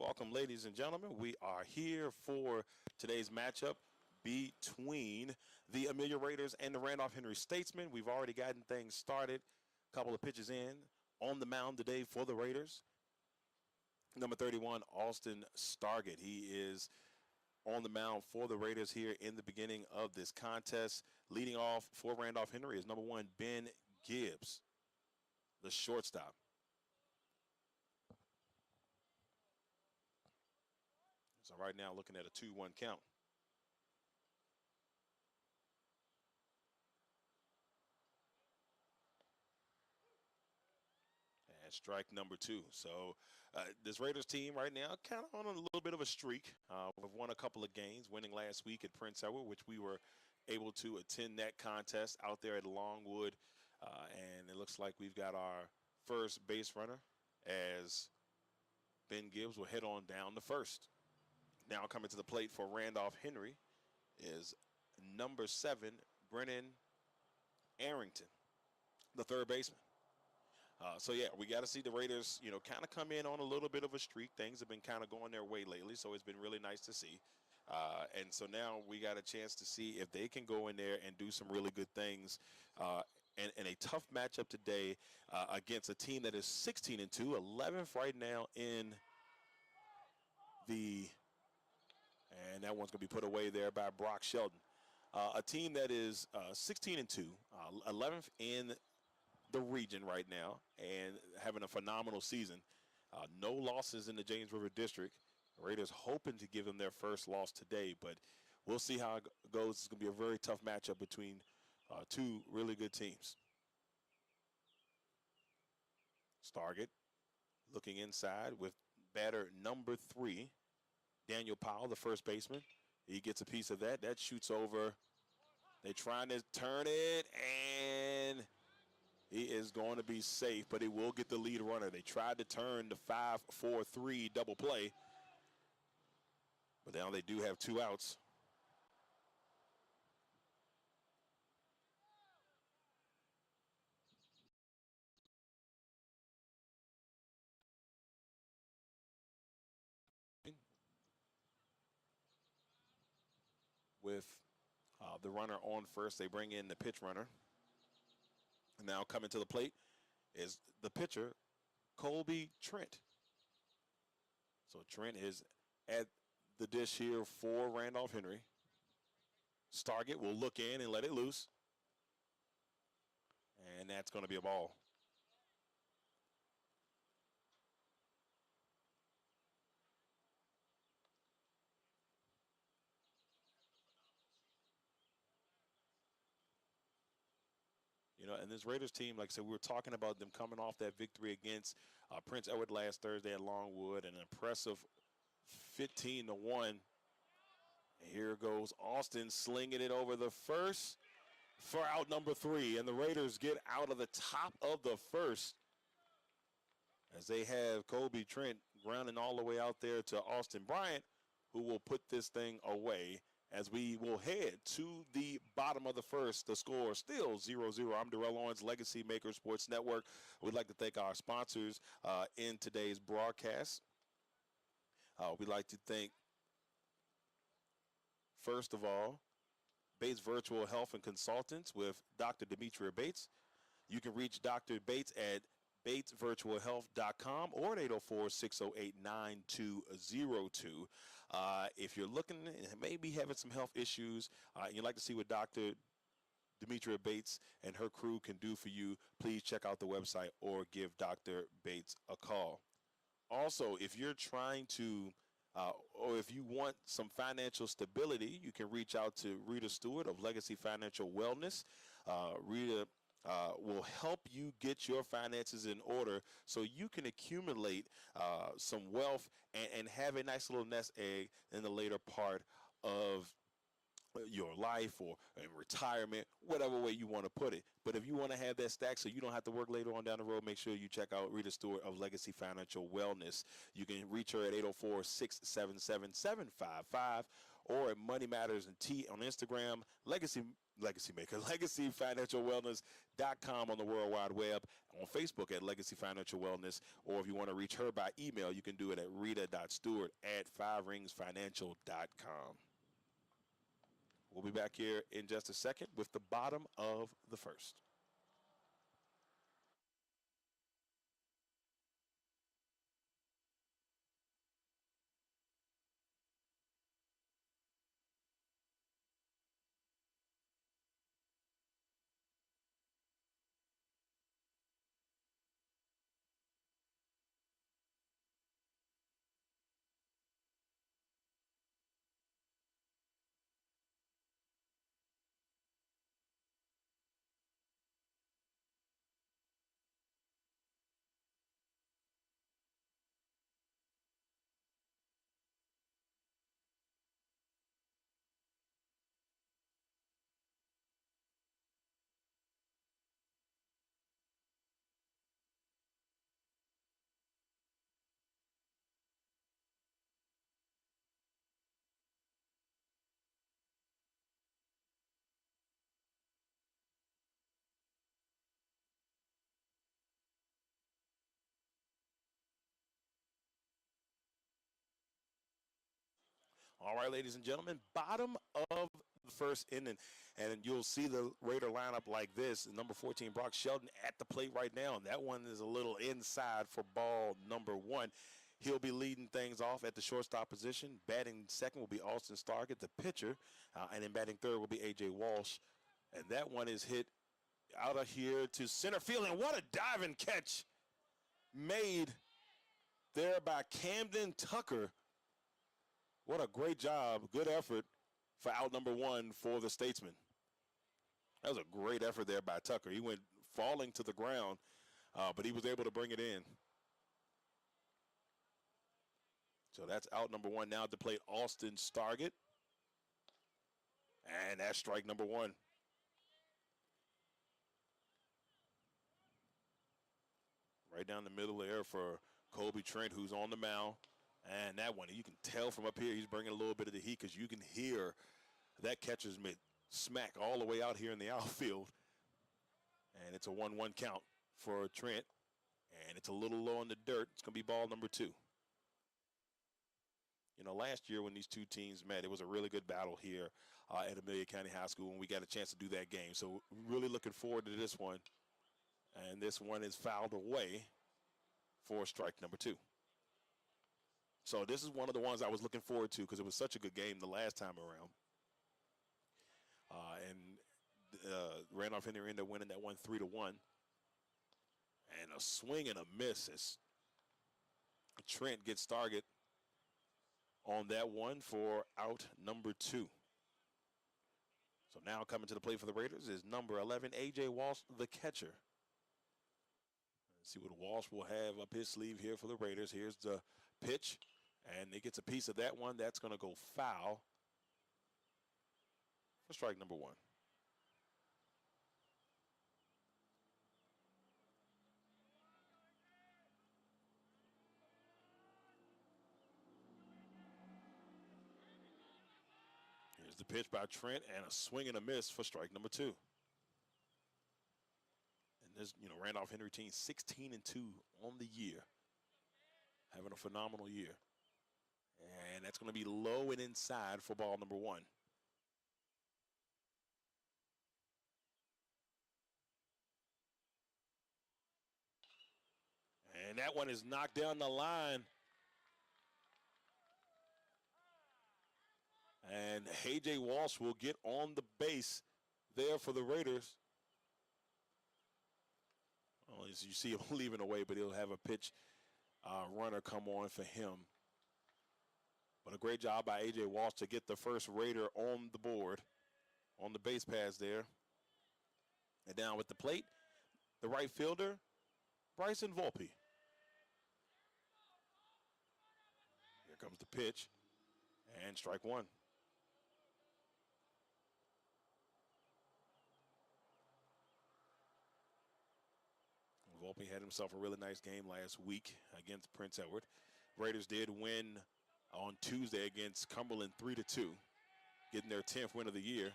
Welcome, ladies and gentlemen. We are here for today's matchup between the Amelia Raiders and the Randolph-Henry Statesmen. We've already gotten things started. A couple of pitches in on the mound today for the Raiders. Number 31, Austin Stargett. He is on the mound for the Raiders here in the beginning of this contest. Leading off for Randolph-Henry is number 1, Ben Gibbs, the shortstop. So right now looking at a 2-1 count. And strike number 2. So this Raiders team right now kind of on a little bit of a streak. We've won a couple of games, winning last week at Prince Edward, which we were able to attend that contest out there at Longwood. And it looks like we've got our first base runner as Ben Gibbs will head on down to first. Now coming to the plate for Randolph-Henry is number 7, Brennan Arrington, the third baseman. So, yeah, we got to see the Raiders, kind of come in on a little bit of a streak. Things have been kind of going their way lately, so it's been really nice to see. And so now we got a chance to see if they can go in there and do some really good things. And a tough matchup today against a team that is 16-2, 11th right now in the – and that one's going to be put away there by Brock Shelton. A team that is 16-2, 11th in the region right now, and having a phenomenal season. No losses in the James River District. The Raiders hoping to give them their first loss today, but we'll see how it goes. It's going to be a very tough matchup between two really good teams. Stargett looking inside with batter number 3. Daniel Powell, the first baseman. He gets a piece of that. That shoots over. They're trying to turn it, and he is going to be safe, but he will get the lead runner. They tried to turn the 5-4-3 double play, but now they do have 2 outs. With the runner on first, they bring in the pitch runner. And now coming to the plate is the pitcher, Colby Trent. So Trent is at the dish here for Randolph-Henry. Stargett will look in and let it loose. And that's going to be a ball. And this Raiders team, like I said, we were talking about them coming off that victory against Prince Edward last Thursday at Longwood, an impressive 15-1. Here goes Austin slinging it over the first for out number 3, and the Raiders get out of the top of the first as they have Colby Trent grounding all the way out there to Austin Bryant, who will put this thing away. As we will head to the bottom of the first, the score still 0-0. I'm Darrell, Owens, LegacyMaker Sports Network. We'd like to thank our sponsors in today's broadcast. We'd like to thank, first of all, Bates Virtual Health and Consultants with Dr. Demetria Bates. You can reach Dr. Bates at batesvirtualhealth.com or at 804-608-9202. If you're looking and maybe having some health issues and you'd like to see what Dr. Demetria Bates and her crew can do for you, please check out the website or give Dr. Bates a call. Also, if you're trying to or if you want some financial stability, you can reach out to Rita Stewart of Legacy Financial Wellness. Rita will help you get your finances in order so you can accumulate some wealth and have a nice little nest egg in the later part of your life or in retirement, whatever way you want to put it. But if you want to have that stack so you don't have to work later on down the road, make sure you check out Rita Stewart of Legacy Financial Wellness. You can reach her at 804-677-7555 or at Money Matters and T on Instagram, LegacyMaker, LegacyFinancialWellness.com on the World Wide Web, on Facebook at Legacy Financial Wellness, or if you want to reach her by email, you can do it at rita.stewart@fiveringsfinancial.com. We'll be back here in just a second with the bottom of the first. All right, ladies and gentlemen, bottom of the first inning, and you'll see the Raider lineup like this. Number 14, Brock Shelton at the plate right now, and that one is a little inside for ball number 1. He'll be leading things off at the shortstop position. Batting second will be Austin Stargett, the pitcher, and then batting third will be A.J. Walsh, and that one is hit out of here to center field, and what a diving catch made there by Camden Tucker. What a great job, good effort for out number 1 for the Statesmen. That was a great effort there by Tucker. He went falling to the ground, but he was able to bring it in. So that's out number 1. Now at the plate, Austin Stargett. And that's strike number 1. Right down the middle there for Kobe Trent, who's on the mound. And that one, you can tell from up here, he's bringing a little bit of the heat because you can hear that catcher's mitt smack all the way out here in the outfield. And it's a 1-1 count for Trent. And it's a little low in the dirt. It's going to be ball number 2. You know, last year when these two teams met, it was a really good battle here at Amelia County High School when we got a chance to do that game. So really looking forward to this one. And this one is fouled away for strike number 2. So this is one of the ones I was looking forward to because it was such a good game the last time around. Randolph-Henry ended up winning that one 3-1. And a swing and a miss as Trent gets Stargett on that one for out number 2. So now coming to the plate for the Raiders is number 11, A.J. Walsh, the catcher. Let's see what Walsh will have up his sleeve here for the Raiders. Here's the pitch. And he gets a piece of that one. That's going to go foul for strike number 1. Here's the pitch by Trent and a swing and a miss for strike number 2. And this, Randolph-Henry team 16-2 on the year. Having a phenomenal year. And that's going to be low and inside for ball number 1. And that one is knocked down the line. And A.J. Walsh will get on the base there for the Raiders. Well, as you see him leaving away, but he'll have a pitch runner come on for him. But a great job by A.J. Walsh to get the first Raider on the board, on the base paths there. And down with the plate, the right fielder, Bryson Volpe. Here comes the pitch, and strike 1. Volpe had himself a really nice game last week against Prince Edward. Raiders did win on Tuesday against Cumberland 3-2. getting their 10th win of the year.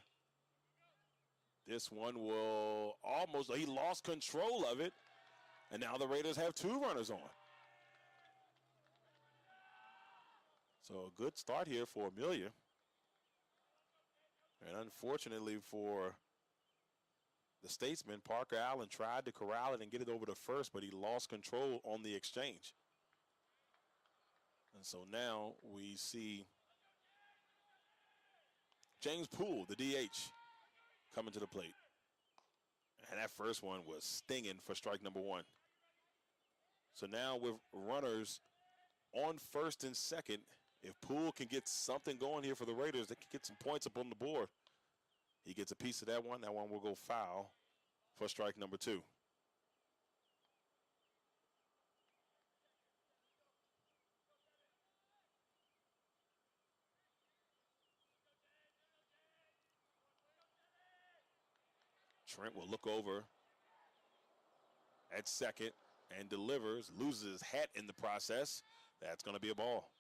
This one will almost, he lost control of it, and now the Raiders have 2 runners on. So a good start here for Amelia. And unfortunately for the Statesmen, Parker Allen tried to corral it and get it over to first, but he lost control on the exchange. And so now we see James Poole, the DH, coming to the plate. And that first one was stinging for strike number 1. So now with runners on first and second, if Poole can get something going here for the Raiders, they can get some points up on the board. He gets a piece of that one. That one will go foul for strike number 2. Trent will look over at second and delivers, loses his hat in the process. That's going to be a ball.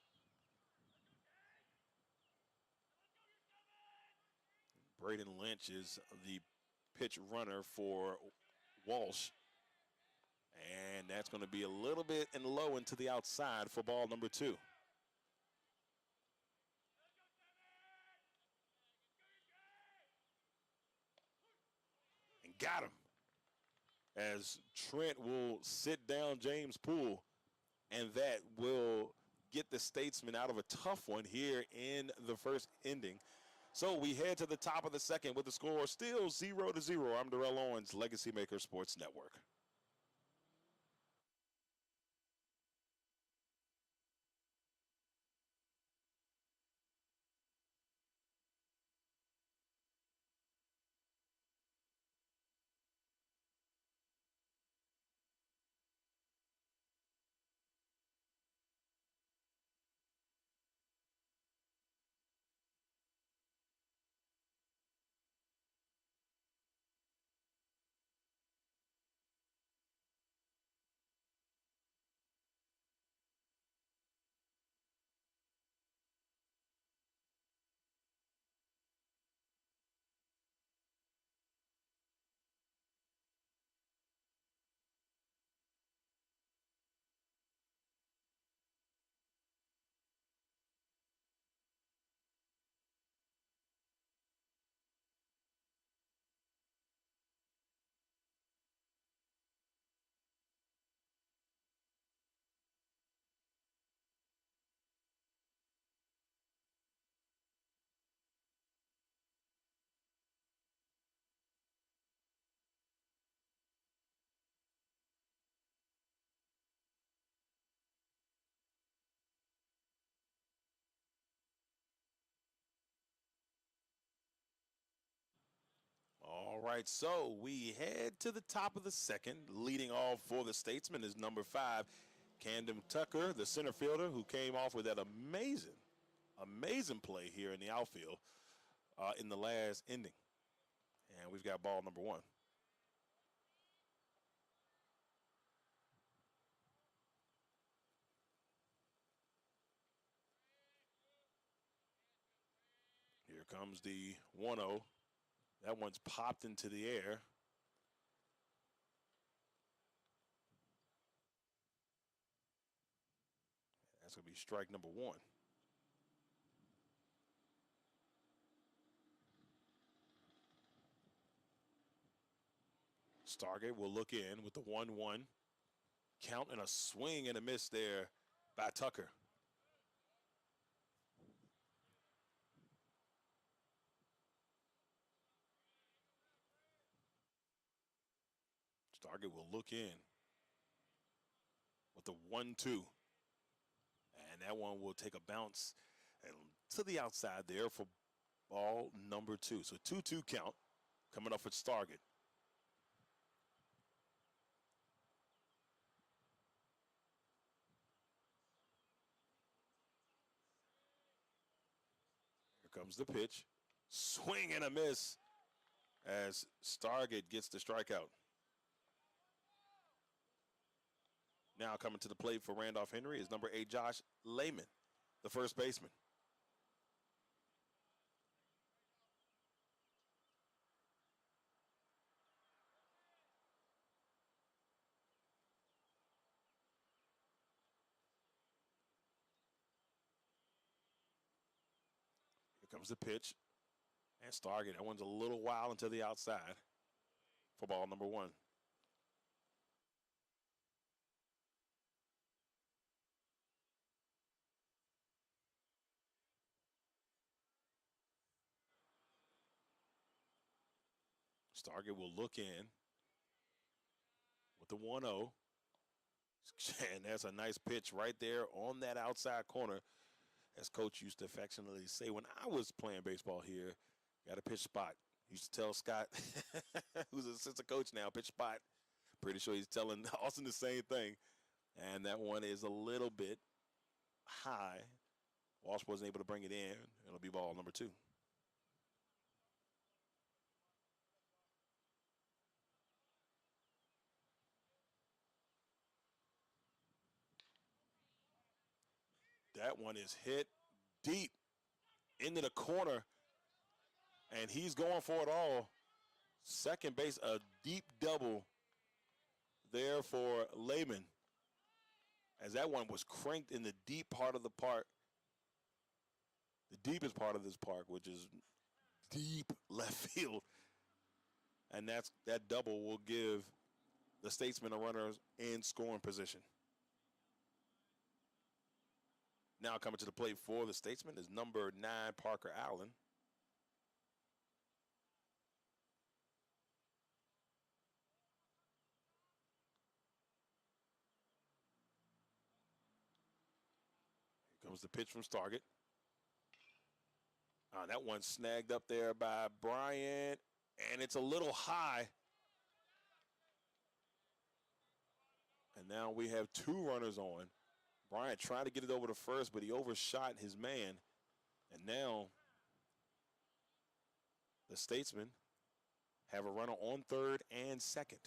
Braden Lynch is the pitch runner for Walsh. And that's going to be a little bit and low into the outside for ball number 2. And got him. As Trent will sit down James Poole, and that will get the Statesmen out of a tough one here in the first inning. So we head to the top of the second with the score still 0-0. I'm Darrell Owens, LegacyMaker Sports Network. All right, so we head to the top of the second. Leading off for the Statesmen is number 5, Camden Tucker, the center fielder, who came off with that amazing play here in the outfield in the last inning. And we've got ball number 1. Here comes the 1-0. That one's popped into the air. That's going to be strike number 1. Stargate will look in with the 1-1 count and a swing and a miss there by Tucker. Stargate will look in with the 1-2. And that one will take a bounce and to the outside there for ball number 2. So 2-2 count coming up with Stargate. Here comes the pitch. Swing and a miss as Stargate gets the strikeout. Now coming to the plate for Randolph-Henry is number 8, Josh Lehman, the first baseman. Comes the pitch. And Stargate, that one's a little wild into the outside for ball number 1. Stargate will look in with the 1-0. And that's a nice pitch right there on that outside corner. As Coach used to affectionately say when I was playing baseball here, got a pitch spot. Used to tell Scott, who's an assistant coach now, pitch spot. Pretty sure he's telling Austin the same thing. And that one is a little bit high. Walsh wasn't able to bring it in. It'll be ball number 2. That one is hit deep into the corner, and he's going for it all. Second base, a deep double there for Lehman, as that one was cranked in the deep part of the park, the deepest part of this park, which is deep left field. And that double will give the Statesmen a runner in scoring position. Now coming to the plate for the Statesmen is number 9, Parker Allen. Here comes the pitch from Stargate. That one's snagged up there by Bryant, and it's a little high. And now we have 2 runners on. Bryant trying to get it over to first, but he overshot his man. And now the Statesmen have a runner on third and second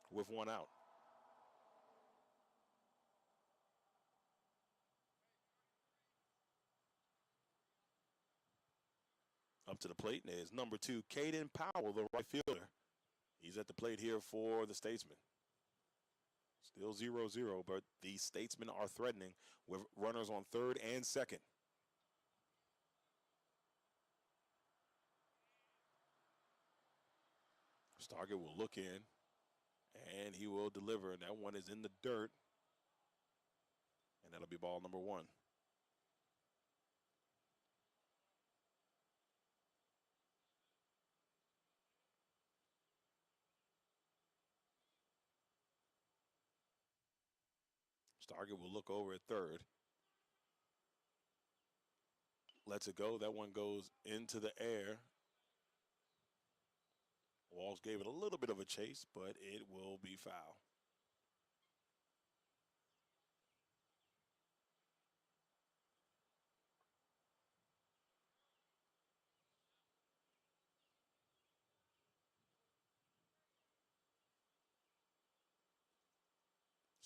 with 1 out. Up to the plate is number 2, Caden Powell, the right fielder. He's at the plate here for the Statesmen. Still 0-0, but the Statesmen are threatening with runners on third and second. Stargate will look in, and he will deliver, and that one is in the dirt, and that'll be ball number 1. Stargate will look over at third. Lets it go. That one goes into the air. Walsh gave it a little bit of a chase, but it will be foul.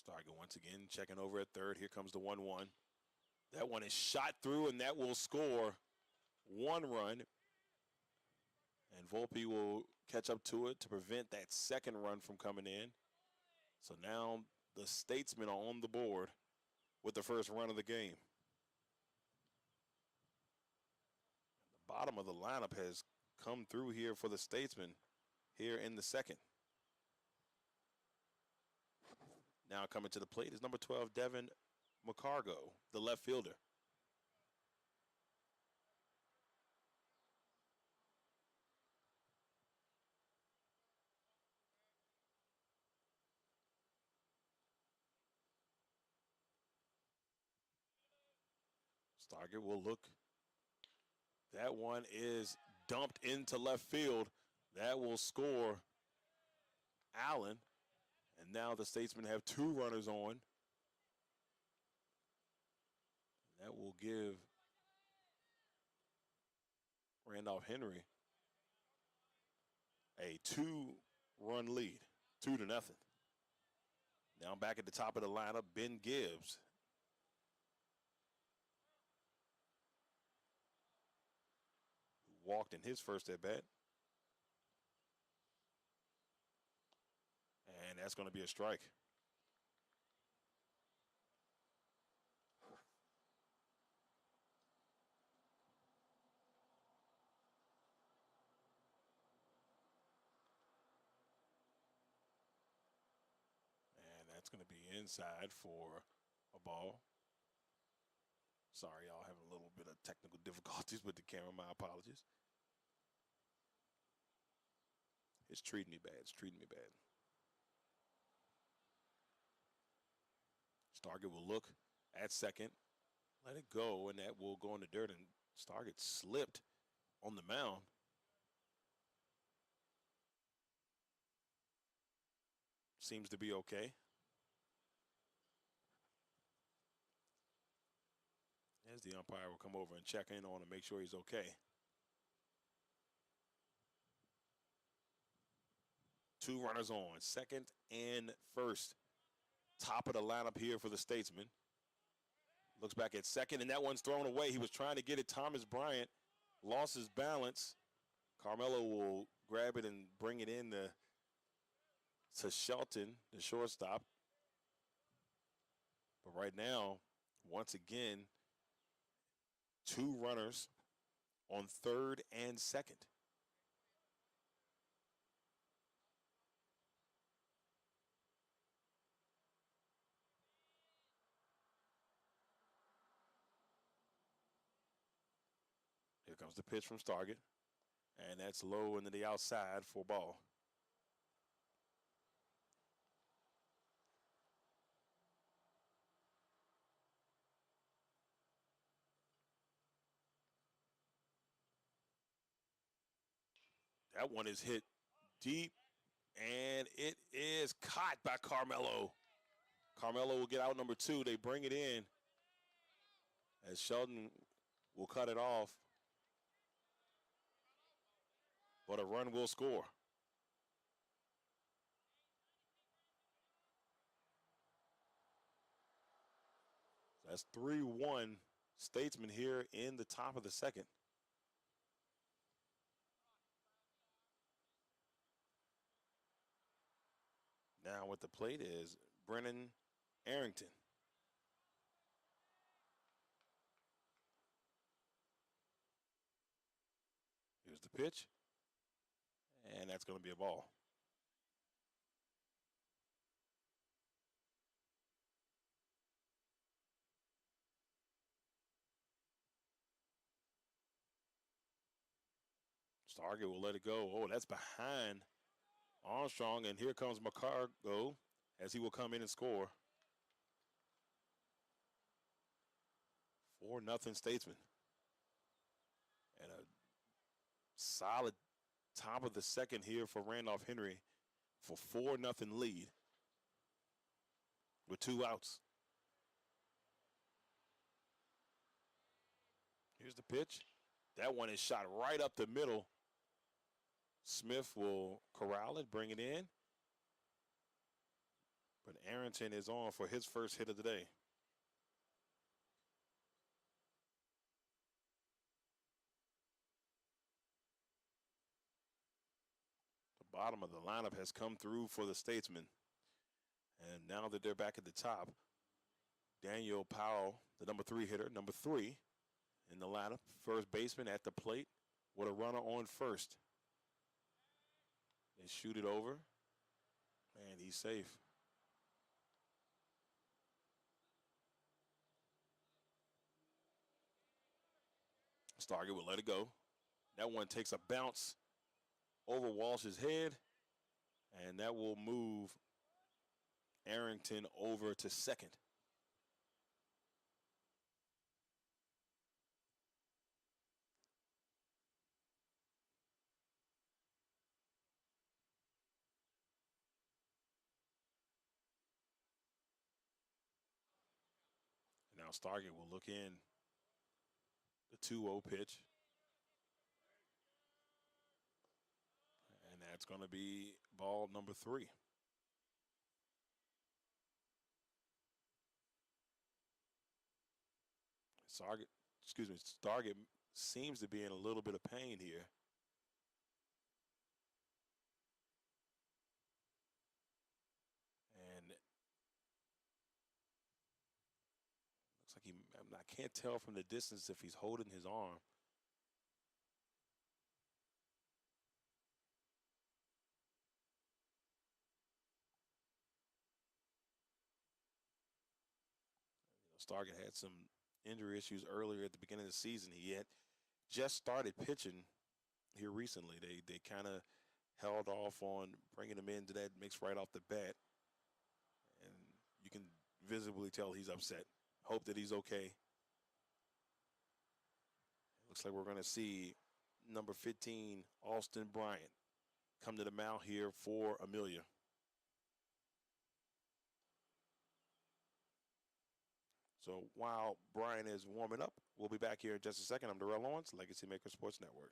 Stargate once again checking over at third. Here comes the 1-1. That one is shot through, and that will score 1 run. And Volpe will catch up to it to prevent that second run from coming in. So now the Statesmen are on the board with the first run of the game. The bottom of the lineup has come through here for the Statesmen here in the second. Now coming to the plate is number 12, Devin McCargo, the left fielder. Stargate will look. That one is dumped into left field. That will score Allen. And now the Statesmen have 2 runners on. That will give Randolph-Henry a 2-run lead, 2-0. Now back at the top of the lineup, Ben Gibbs. Who walked in his first at bat. And that's going to be a strike. That's going to be inside for a ball. Sorry, y'all having a little bit of technical difficulties with the camera. My apologies. It's treating me bad. It's treating me bad. Stargett will look at second. Let it go, and that will go in the dirt, and Stargett slipped on the mound. Seems to be okay. As the umpire will come over and check in on him, make sure he's okay. 2 runners on, second and first. Top of the lineup here for the Statesmen. Looks back at second, and that one's thrown away. He was trying to get it. Thomas Bryant lost his balance. Carmelo will grab it and bring it in to Shelton, the shortstop. But right now, once again, 2 runners on third and second. Here comes the pitch from Stargett. And that's low into the outside for ball. That one is hit deep, and it is caught by Carmelo. Carmelo will get out number 2. They bring it in as Shelton will cut it off. But a run will score. That's 3-1 Statesman here in the top of the second. Now at the plate is Brennan Arrington. Here's the pitch. And that's going to be a ball. Stargett will let it go. Oh, that's behind Armstrong, and here comes McCargo as he will come in and score. 4-0 Statesman. And a solid top of the second here for Randolph-Henry for 4-0 lead with 2 outs. Here's the pitch. That one is shot right up the middle. Smith will corral it, bring it in. But Arrington is on for his first hit of the day. The bottom of the lineup has come through for the Statesmen. And now that they're back at the top, Daniel Powell, the number 3 hitter, number 3 in the lineup, first baseman at the plate with a runner on first. They shoot it over, and he's safe. Stargett will let it go. That one takes a bounce over Walsh's head, and that will move Arrington over to second. And now Stargett will look in the 2-0 pitch. And that's going to be ball number 3. Stargett seems to be in a little bit of pain here. And looks like I can't tell from the distance if he's holding his arm. Stargett had some injury issues earlier at the beginning of the season. He had just started pitching here recently. They kind of held off on bringing him into that mix right off the bat, and you can visibly tell he's upset. Hope that he's okay. Looks like we're going to see number 15, Austin Bryant, come to the mound here for Amelia. So while Brian is warming up, we'll be back here in just a second. I'm Darrell Owens, LegacyMaker Sports Network.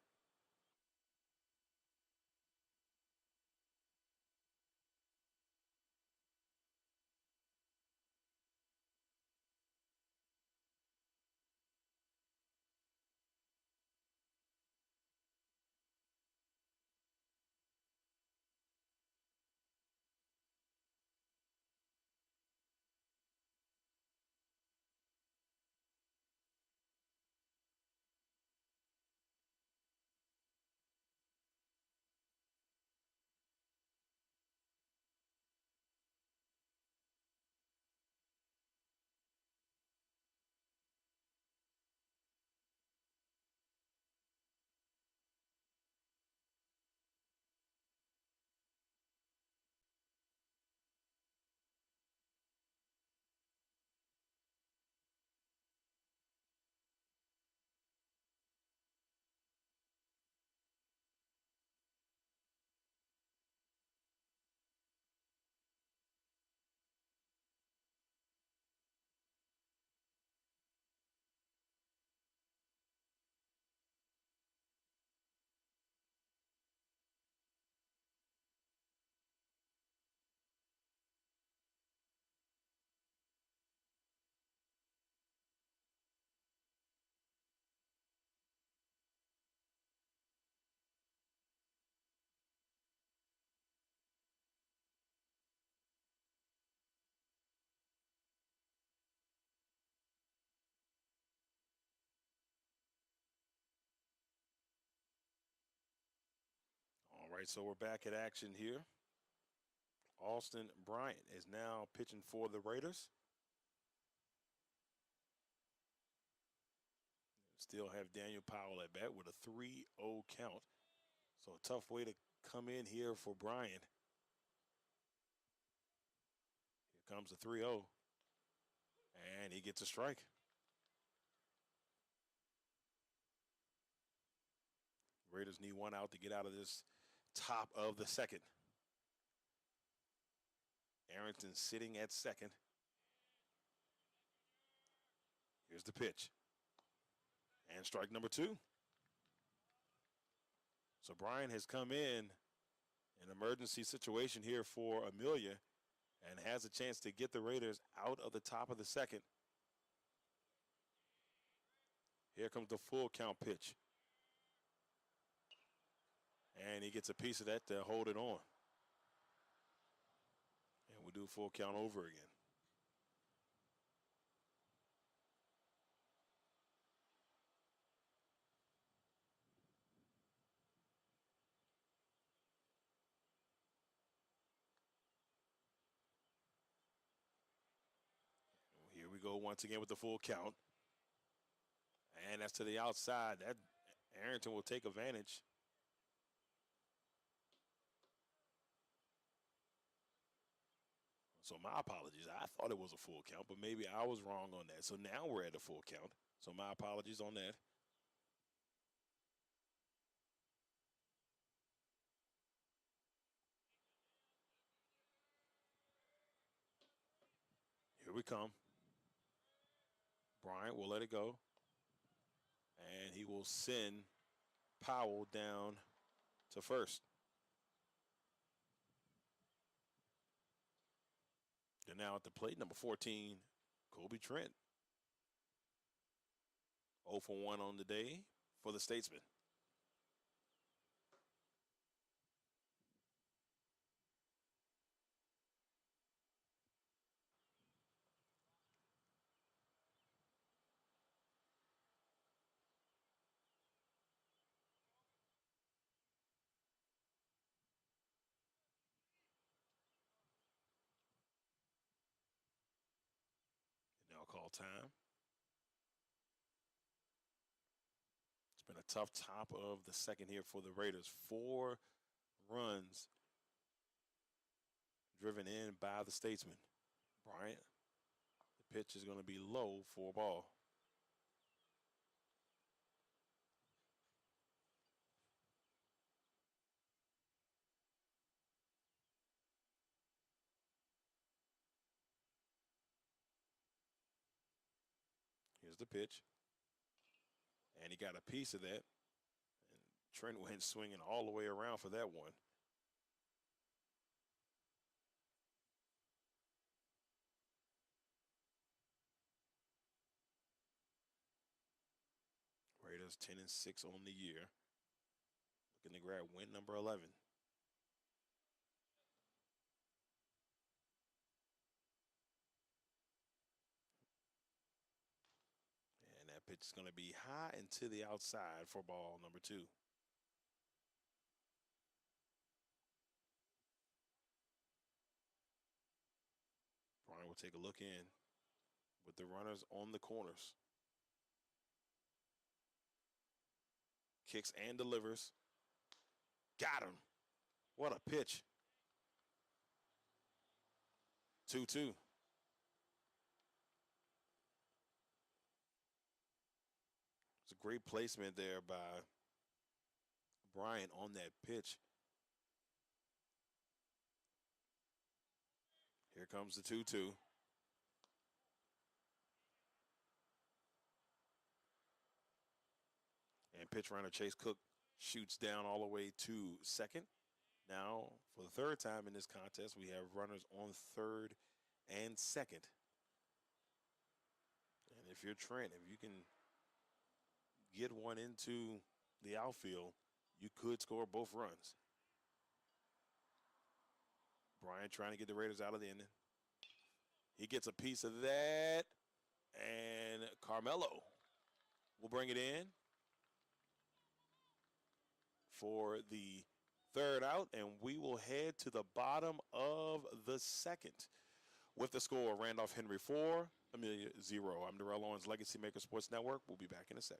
All right, so we're back at action here. Austin Bryant is now pitching for the Raiders. Still have Daniel Powell at bat with a 3-0 count. So a tough way to come in here for Bryant. Here comes the 3-0. And he gets a strike. Raiders need one out to get out of this top of the second. Arrington sitting at second. Here's the pitch. And strike number 2. So Brian has come in an emergency situation here for Amelia and has a chance to get the Raiders out of the top of the second. Here comes the full count pitch. And he gets a piece of that to hold it on. And we'll do full count over again. Here we go once again with the full count. And that's to the outside. That Arrington will take advantage. So my apologies. I thought it was a full count, but maybe I was wrong on that. So now we're at a full count. So my apologies on that. Here we come. Bryant will let it go. And he will send Powell down to first. They're now at the plate, number 14, Kobe Trent. 0 for 1 on the day for the Statesmen. Now called time. It's been a tough top of the second here for the Raiders. 4 runs driven in by the Statesmen. Bryant, the pitch is going to be low for a ball. Here's the pitch. And he got a piece of that. And Trent went swinging all the way around for that one. Raiders 10-6 on the year. Looking to grab win number 11. And that pitch is going to be high and to the outside for ball number 2. Brian will take a look in with the runners on the corners. Kicks and delivers. Got him. What a pitch. 2-2. It's a great placement there by Bryant on that pitch. Here comes the 2-2. And pitch runner Chase Cook shoots down all the way to second. Now, for the third time in this contest, we have runners on third and second. And if you're Trent, if you can get one into the outfield, you could score both runs. Bryant trying to get the Raiders out of the inning. He gets a piece of that, and Carmelo will bring it in for the third out, and we will head to the bottom of the second. With the score, Randolph-Henry 4, Amelia 0. I'm Darrell, Owens, LegacyMaker Sports Network. We'll be back in a sec.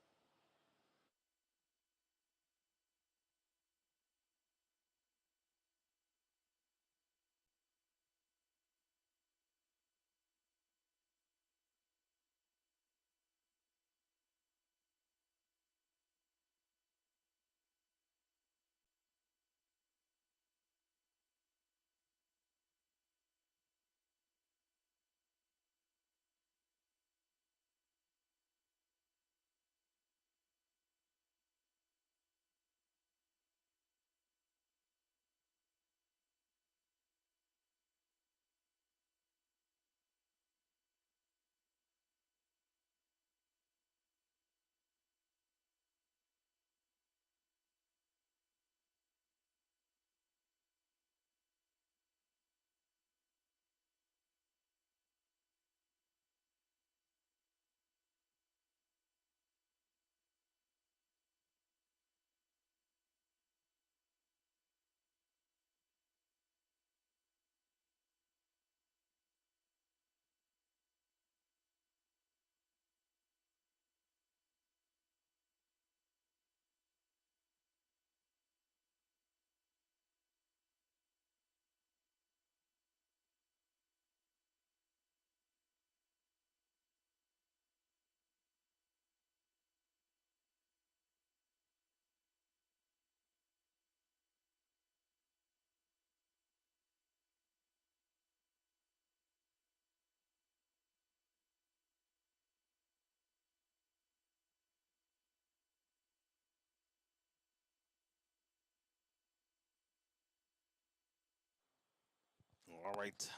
All right,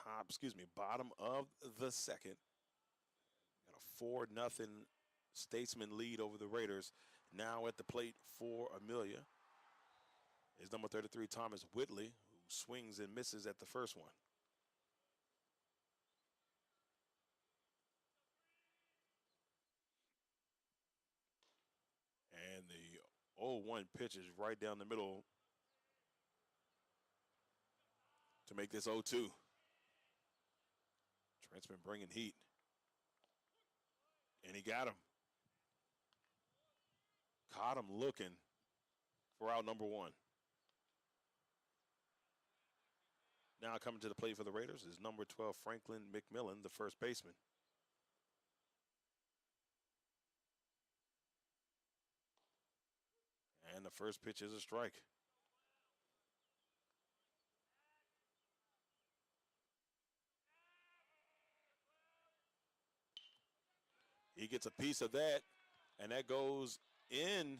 bottom of the second. Got a 4-0 Statesman lead over the Raiders. Now at the plate for Amelia is number 33, Thomas Whitley, who swings and misses at the first one. And the 0-1 pitch is right down the middle to make this 0-2. Trent's been bringing heat. And he got him. Caught him looking for out number 1. Now coming to the plate for the Raiders is number 12, Franklin McMillan, the first baseman. And the first pitch is a strike. He gets a piece of that, and that goes in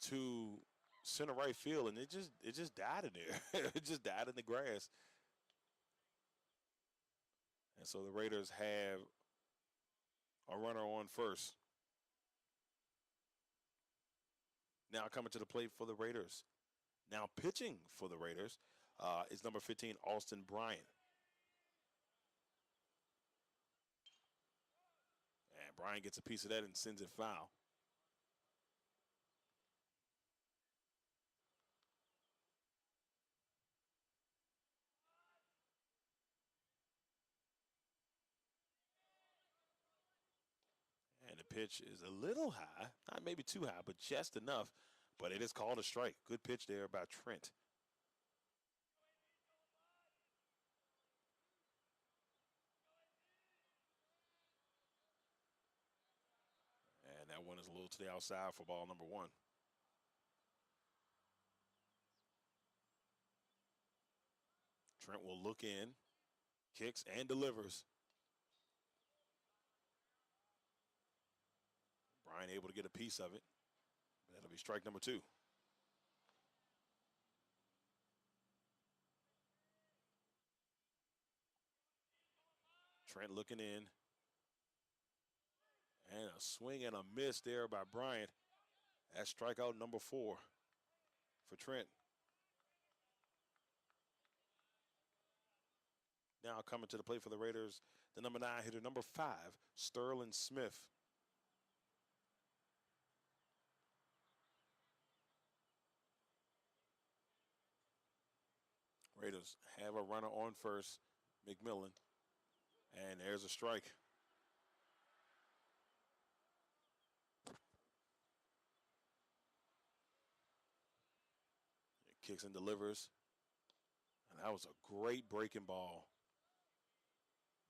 to center right field, and it just died in there. It just died in the grass. And so the Raiders have a runner on first. Now coming to the plate for the Raiders. Now pitching for the Raiders is number 15, Austin Bryant. And Bryant gets a piece of that and sends it foul. And the pitch is a little high, not maybe too high, but just enough. But it is called a strike. Good pitch there by Trent. And that one is a little to the outside for ball number 1. Trent will look in, kicks, and delivers. Bryant able to get a piece of it. That'll be strike number 2. Trent looking in. And a swing and a miss there by Bryant. That's strikeout number 4 for Trent. Now coming to the plate for the Raiders, the number 9 hitter, number 5, Sterling Smith. Raiders have a runner on first, McMillan, and there's a strike. It kicks and delivers, and that was a great breaking ball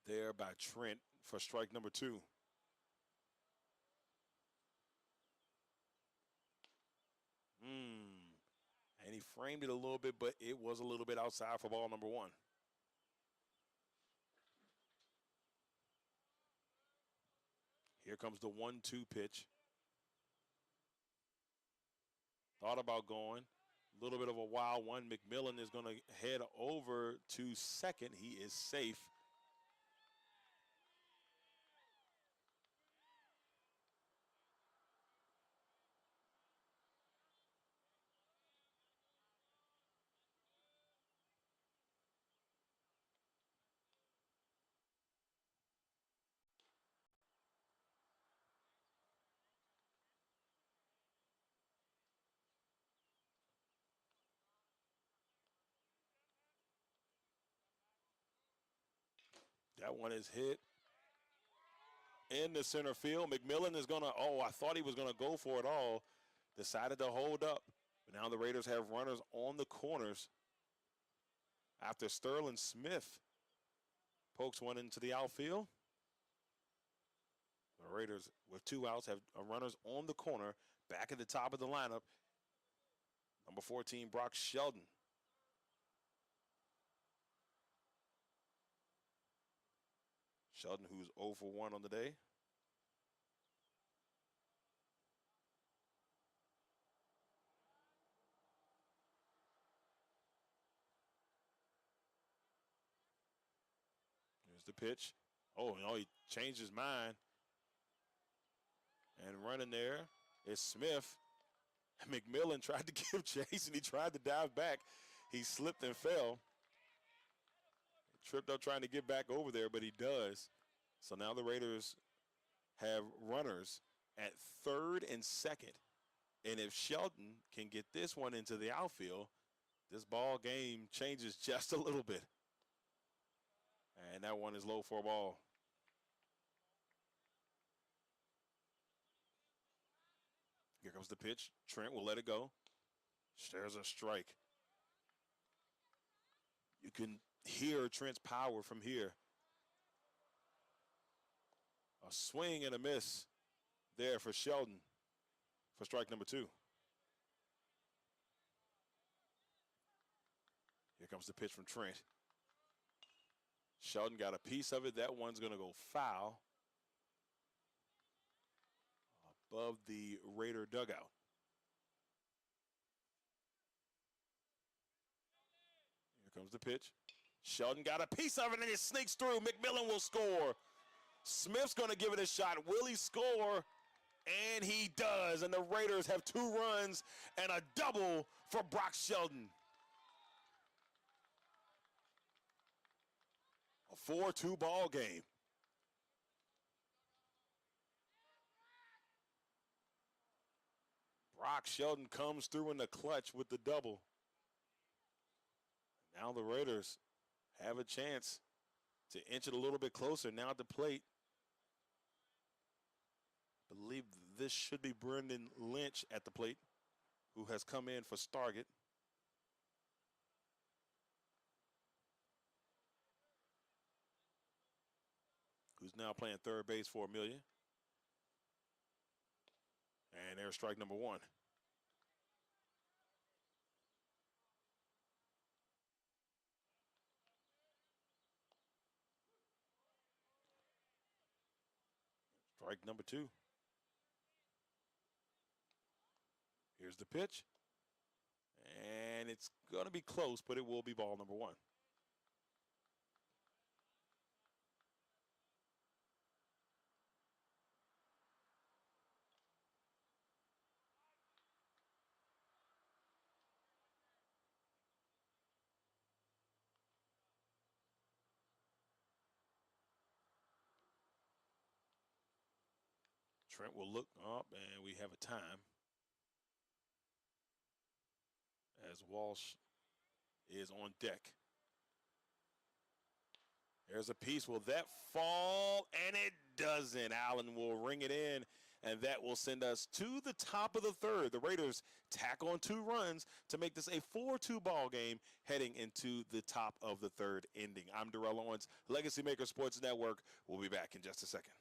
there by Trent for strike number 2. And he framed it a little bit, but it was a little bit outside for ball number 1. Here comes the 1-2 pitch. Thought about going. A little bit of a wild one. McMillan is going to head over to second. He is safe. That one is hit in the center field. McMillan is going to, I thought he was going to go for it all. Decided to hold up. But now the Raiders have runners on the corners after Sterling Smith pokes one into the outfield. The Raiders, with 2 outs, have runners on the corner, back at the top of the lineup. Number 14, Brock Sheldon. Sheldon, who's 0 for 1 on the day. Here's the pitch. Oh, no, he changed his mind. And running there is Smith. McMillan tried to give chase, and he tried to dive back. He slipped and fell. Tripped up trying to get back over there, but he does. So now the Raiders have runners at third and second. And if Sheldon can get this one into the outfield, this ball game changes just a little bit. And that one is low for a ball. comes the pitch. Trent will let it go. There's a strike. You can hear Trent's power from here. A swing and a miss there for Sheldon for strike number 2. Here comes the pitch from Trent. Sheldon got a piece of it. That one's going to go foul above the Raider dugout. Here comes the pitch. Sheldon got a piece of it, and it sneaks through. McMillan will score. Smith's going to give it a shot. Will he score? And he does. And the Raiders have 2 runs and a double for Brock Sheldon. A 4-2 ball game. Brock Sheldon comes through in the clutch with the double. Now the Raiders have a chance to inch it a little bit closer now at the plate. I believe this should be Brendan Lynch at the plate, who has come in for Stargett. Who's now playing third base for Amelia. And there's strike number 1. Strike number 2. Here's the pitch. And it's going to be close, but it will be ball number 1. Trent will look up, and we have a time as Walsh is on deck. There's a piece. Will that fall? And it doesn't. Allen will ring it in, and that will send us to the top of the 3rd. The Raiders tack on 2 runs to make this a 4-2 ball game heading into the top of the 3rd ending. I'm Darrell Owens, Legacy Maker Sports Network. We'll be back in just a second.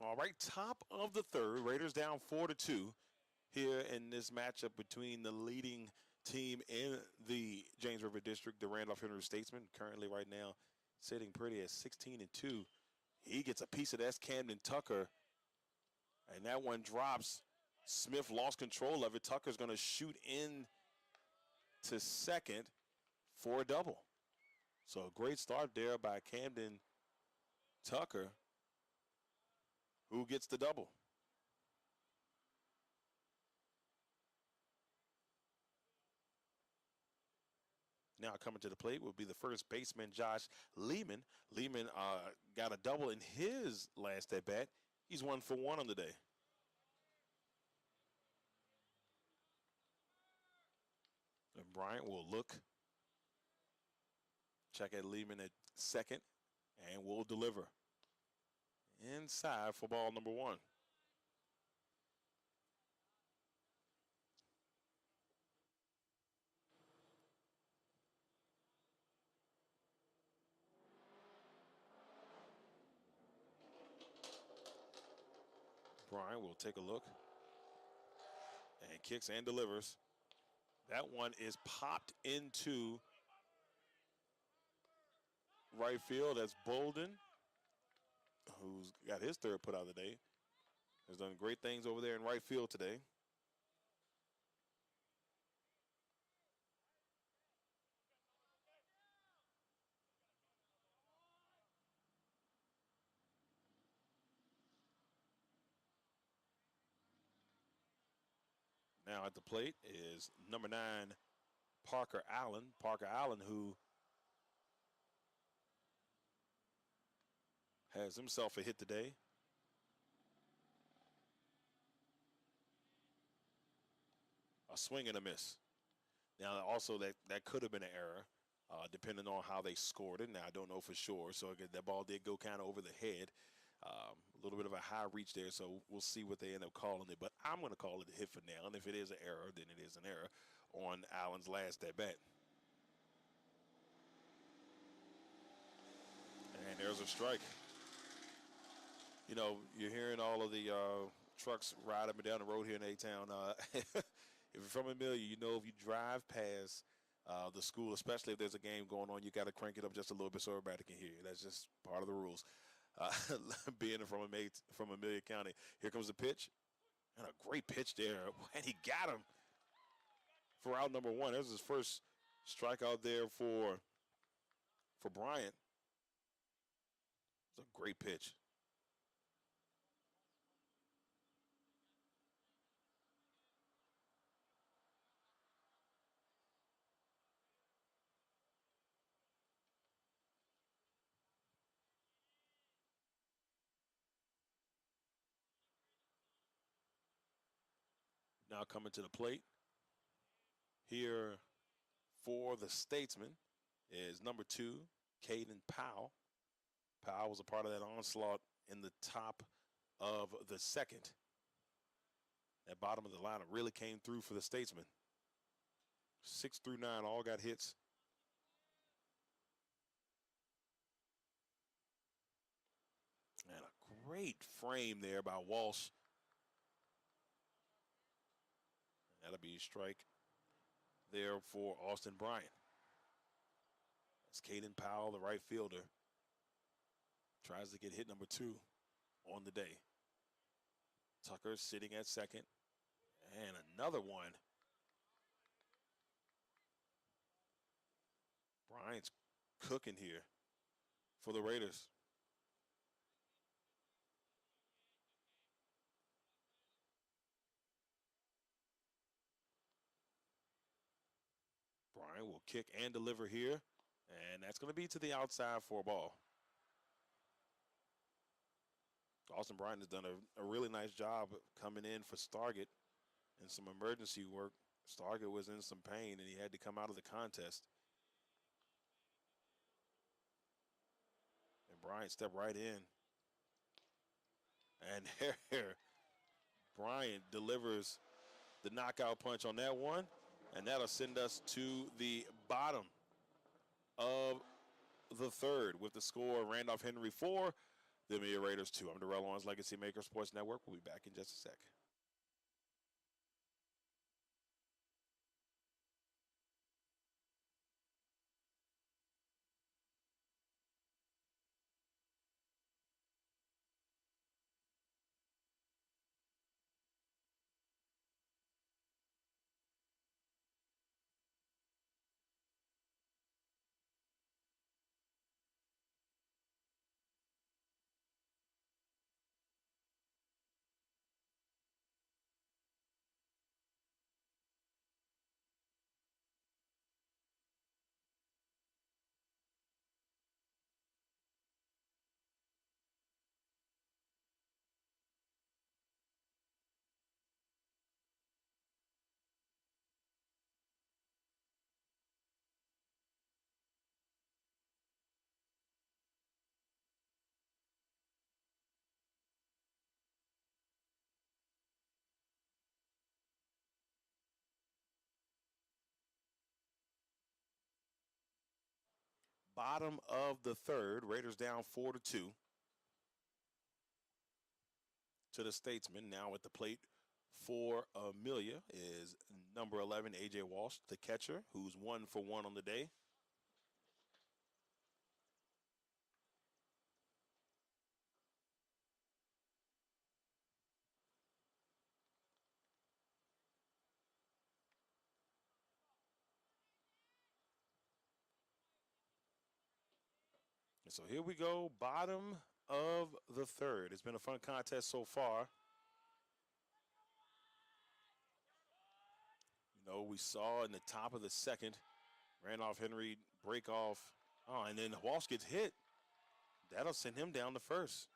All right, top of the 3rd. Raiders down 4-2 here in this matchup between the leading team in the James River District, the Randolph-Henry Statesmen, currently right now sitting pretty at 16-2. He gets a piece of that. Camden Tucker, and that one drops. Smith lost control of it. Tucker's going to shoot in to second for a double. So a great start there by Camden Tucker, who gets the double. Now coming to the plate will be the first baseman, Josh Lehman. Lehman got a double in his last at bat. He's 1 for 1 on the day. And Bryant will look, check at Lehman at second, and will deliver inside for ball number 1. Bryant will take a look and kicks and delivers. That one is popped into right field. That's Bolden, who's got his third put out of the day. Has done great things over there in right field today. Now at the plate is number 9, Parker Allen. Parker Allen, who has himself a hit today. A swing and a miss. Now also that could have been an error, depending on how they scored it. Now I don't know for sure. So again, that ball did go kind of over the head. A little bit of a high reach there, so we'll see what they end up calling it. But I'm going to call it a hit for now, and if it is an error, then it is an error on Allen's last at bat. And there's a strike. You know, you're hearing all of the trucks ride up and down the road here in A-Town. If you're from Amelia, you know if you drive past the school, especially if there's a game going on, you got to crank it up just a little bit so everybody can hear you. That's just part of the rules. Being from Amelia County. Here comes the pitch. And a great pitch there. And he got him for out number 1. There's his first strikeout there for Bryant. It's a great pitch. Now coming to the plate here for the Statesmen is number 2, Caden Powell. Powell was a part of that onslaught in the top of the second. That bottom of the lineup really came through for the Statesmen. 6 through 9 all got hits. And a great frame there by Walsh. That'll be a strike there for Austin Bryant. It's Caden Powell, the right fielder, tries to get hit number 2 on the day. Tucker sitting at second. And another one. Bryant's cooking here for the Raiders. Bryant will kick and deliver here, and that's going to be to the outside for a ball. Austin Bryant has done a really nice job coming in for Stargett and some emergency work. Stargett was in some pain, and he had to come out of the contest. And Bryant stepped right in. And there, Bryant delivers the knockout punch on that one. And that'll send us to the bottom of the third with the score Randolph-Henry 4, the Amelia Raiders 2. I'm Darrell, Owens, LegacyMaker Sports Network. We'll be back in just a sec. bottom of the third. Raiders down 4-2 to the Statesmen. Now at the plate for Amelia is number 11, A.J. Walsh, the catcher, who's 1 for 1 on the day. So here we go, bottom of the third. It's been a fun contest so far. You know, we saw in the top of the second, Randolph-Henry break off. Oh, and then Walsh gets hit. That'll send him down to first.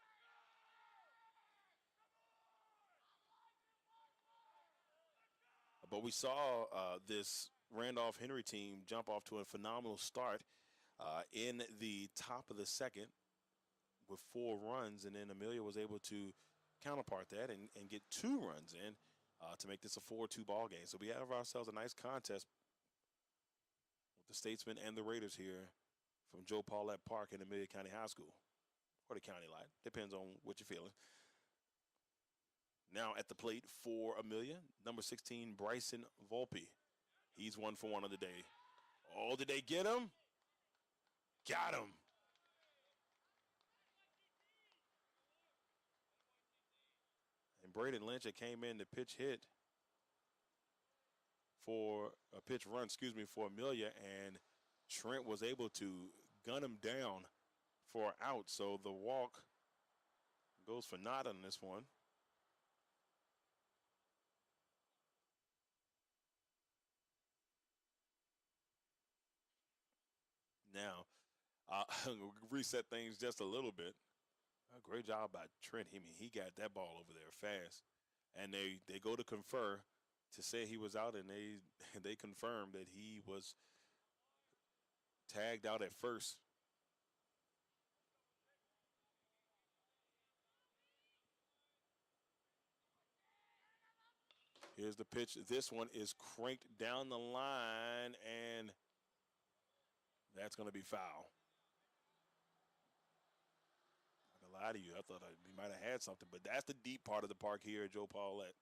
But we saw this Randolph-Henry team jump off to a phenomenal start in the top of the second with 4 runs, and then Amelia was able to counterpart that and get 2 runs in to make this a 4-2 ball game. So we have ourselves a nice contest with the Statesmen and the Raiders here from Joe Paulette Park in Amelia County High School, or the county line, depends on what you're feeling. Now at the plate for Amelia, number 16, Bryson Volpe. He's 1 for 1 on the day. Oh, did they get him? Got him. And Braden Lynch came in to pitch hit for a pitch run, for Amelia, and Trent was able to gun him down for out. So the walk goes for naught on this one. Now, reset things just a little bit. A great job by Trent. I mean, he got that ball over there fast. And they go to confer to say he was out, and they confirmed that he was tagged out at first. Here's the pitch. This one is cranked down the line, and that's going to be foul. Not gonna lie to you, I thought we might have had something, but that's the deep part of the park here at Joe Paulette.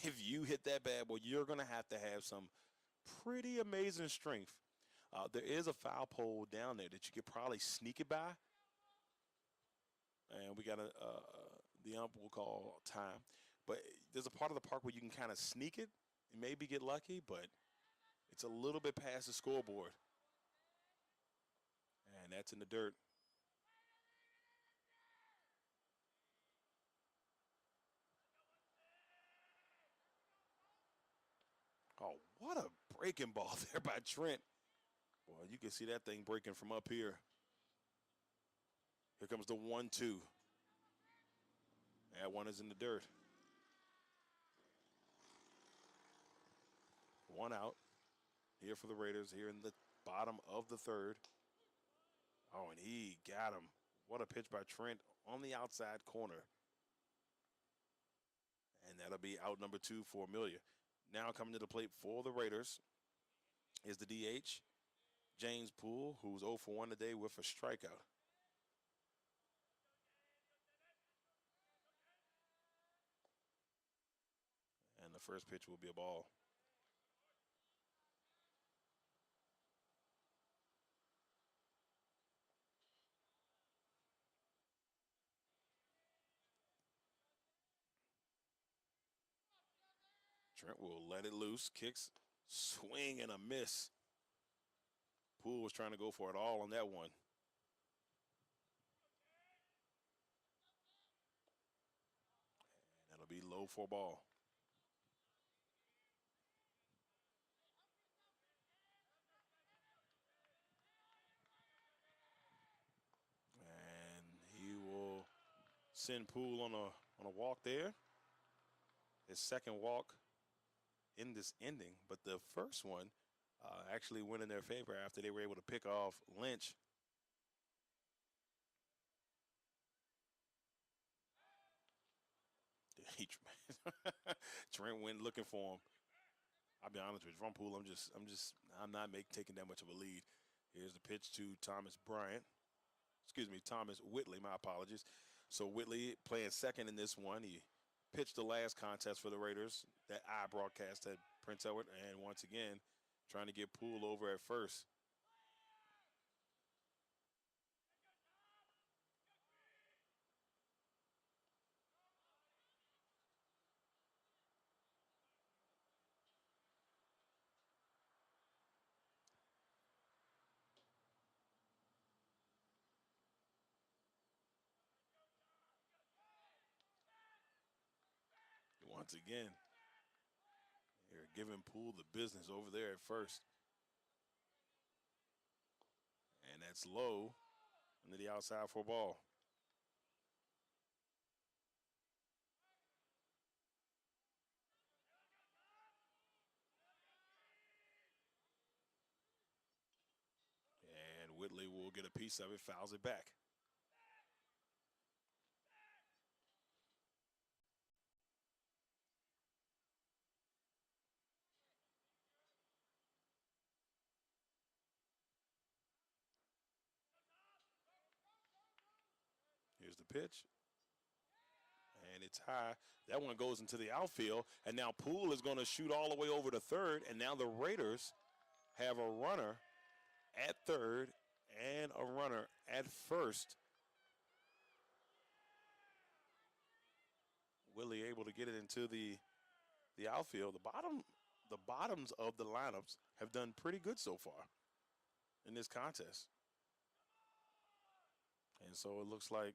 If you hit that bad boy, you're going to have some pretty amazing strength. There is a foul pole down there that you could probably sneak it by, and we got the ump will call time. But there's a part of the park where you can kind of sneak it and maybe get lucky, but it's a little bit past the scoreboard. And that's in the dirt. Oh, what a breaking ball there by Trent. Boy, you can see that thing breaking from up here. Here comes the 1-2. That one is in the dirt. 1 out here for the Raiders here in the bottom of the third. Oh, and he got him. What a pitch by Trent on the outside corner. And that'll be out number 2 for Amelia. Now coming to the plate for the Raiders is the DH, James Poole, who's 0 for 1 today with a strikeout. And the first pitch will be a ball. Trent will let it loose, kicks, swing, and a miss. Poole was trying to go for it all on that one. And that'll be low for a ball. And he will send Poole on a walk there. His second walk in this inning, but the first one actually went in their favor after they were able to pick off Lynch. Trent went looking for him. I'll be honest with you, from Poole, I'm not taking that much of a lead. Here's the pitch to Thomas Bryant. Excuse me, Thomas Whitley, my apologies. So Whitley playing second in this one. He pitched the last contest for the Raiders. That I broadcast at Prince Edward. And once again, trying to get Poole over at first. Once again, they're giving Poole the business over there at first. And that's low into the outside for a ball. And Whitley will get a piece of it, fouls it back. Here's the pitch. And it's high. That one goes into the outfield. And now Poole is going to shoot all the way over to third. And now the Raiders have a runner at third and a runner at first. Willie able to get it into the outfield. The bottoms of the lineups have done pretty good so far in this contest. And so it looks like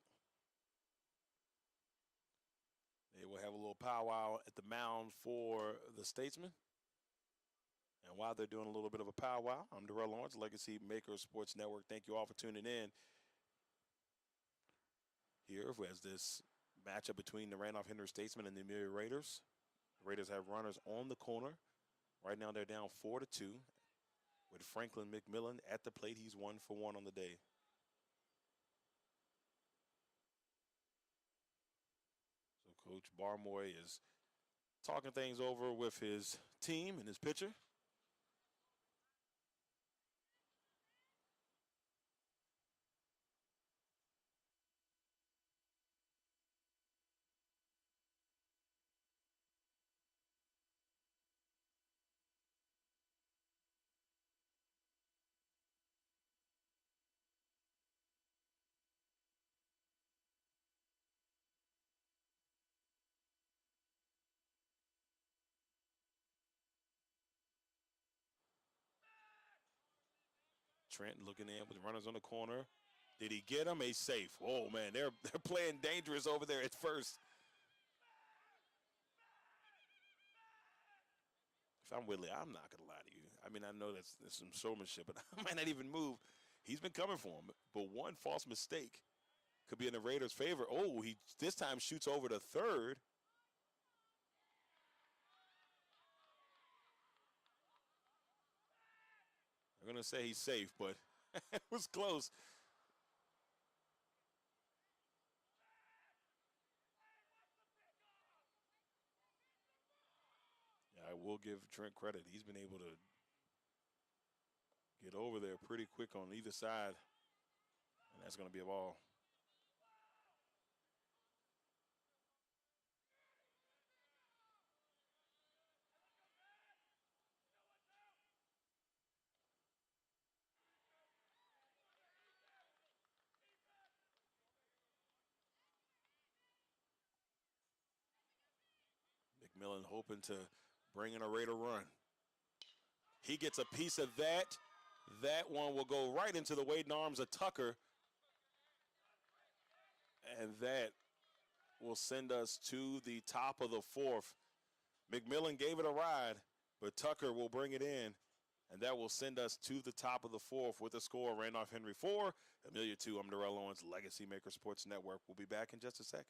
they will have a little powwow at the mound for the Statesmen. And while they're doing a little bit of a powwow, I'm Darrell, Owens, LegacyMaker Sports Network. Thank you all for tuning in. Here as this matchup between the Randolph-Henry Statesmen and the Amelia Raiders. The Raiders have runners on the corner. Right now they're down 4-2 with Franklin McMillan at the plate. He's 1 for 1 on the day. So Coach Barmoy is talking things over with his team and his pitcher. Trent looking in with runners on the corner. Did he get him? A safe. Oh, man, they're playing dangerous over there at first. If I'm Whitley, I'm not going to lie to you. I mean, I know that's some showmanship, but I might not even move. He's been coming for him. But one false mistake could be in the Raiders' favor. Oh, he this time shoots over to third. I'm going to say he's safe, but it was close. Yeah, I will give Trent credit. He's been able to get over there pretty quick on either side, and that's going to be a ball. McMillan hoping to bring in a Raider run. He gets a piece of that. That one will go right into the waiting arms of Tucker. And that will send us to the top of the fourth. McMillan gave it a ride, but Tucker will bring it in. And that will send us to the top of the fourth with a score. Randolph-Henry 4, Amelia 2. I'm Darrell Owens, LegacyMaker Sports Network. We'll be back in just a sec.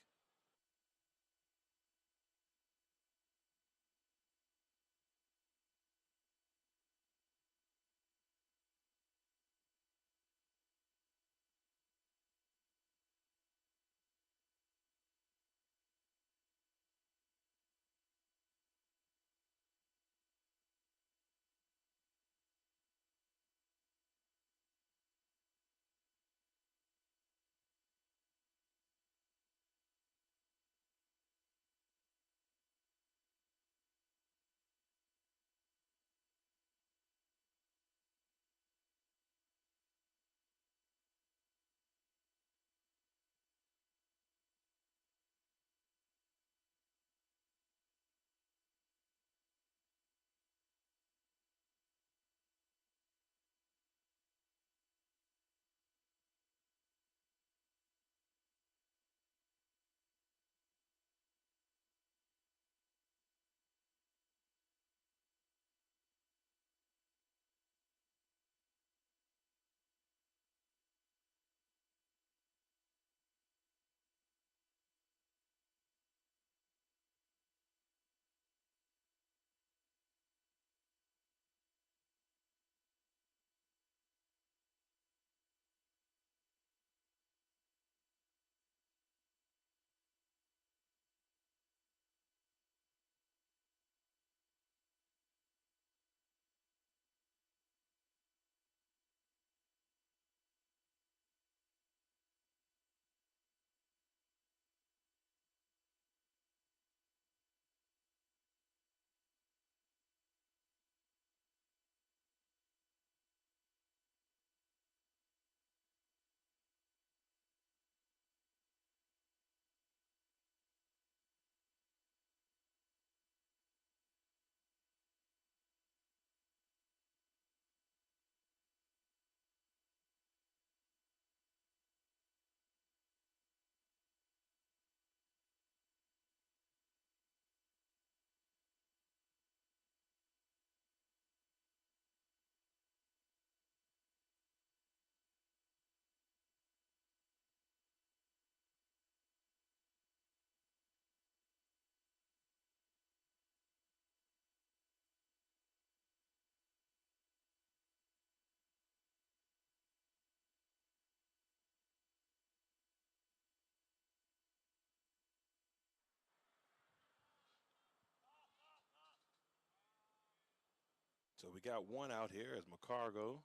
So we got one out here as McCargo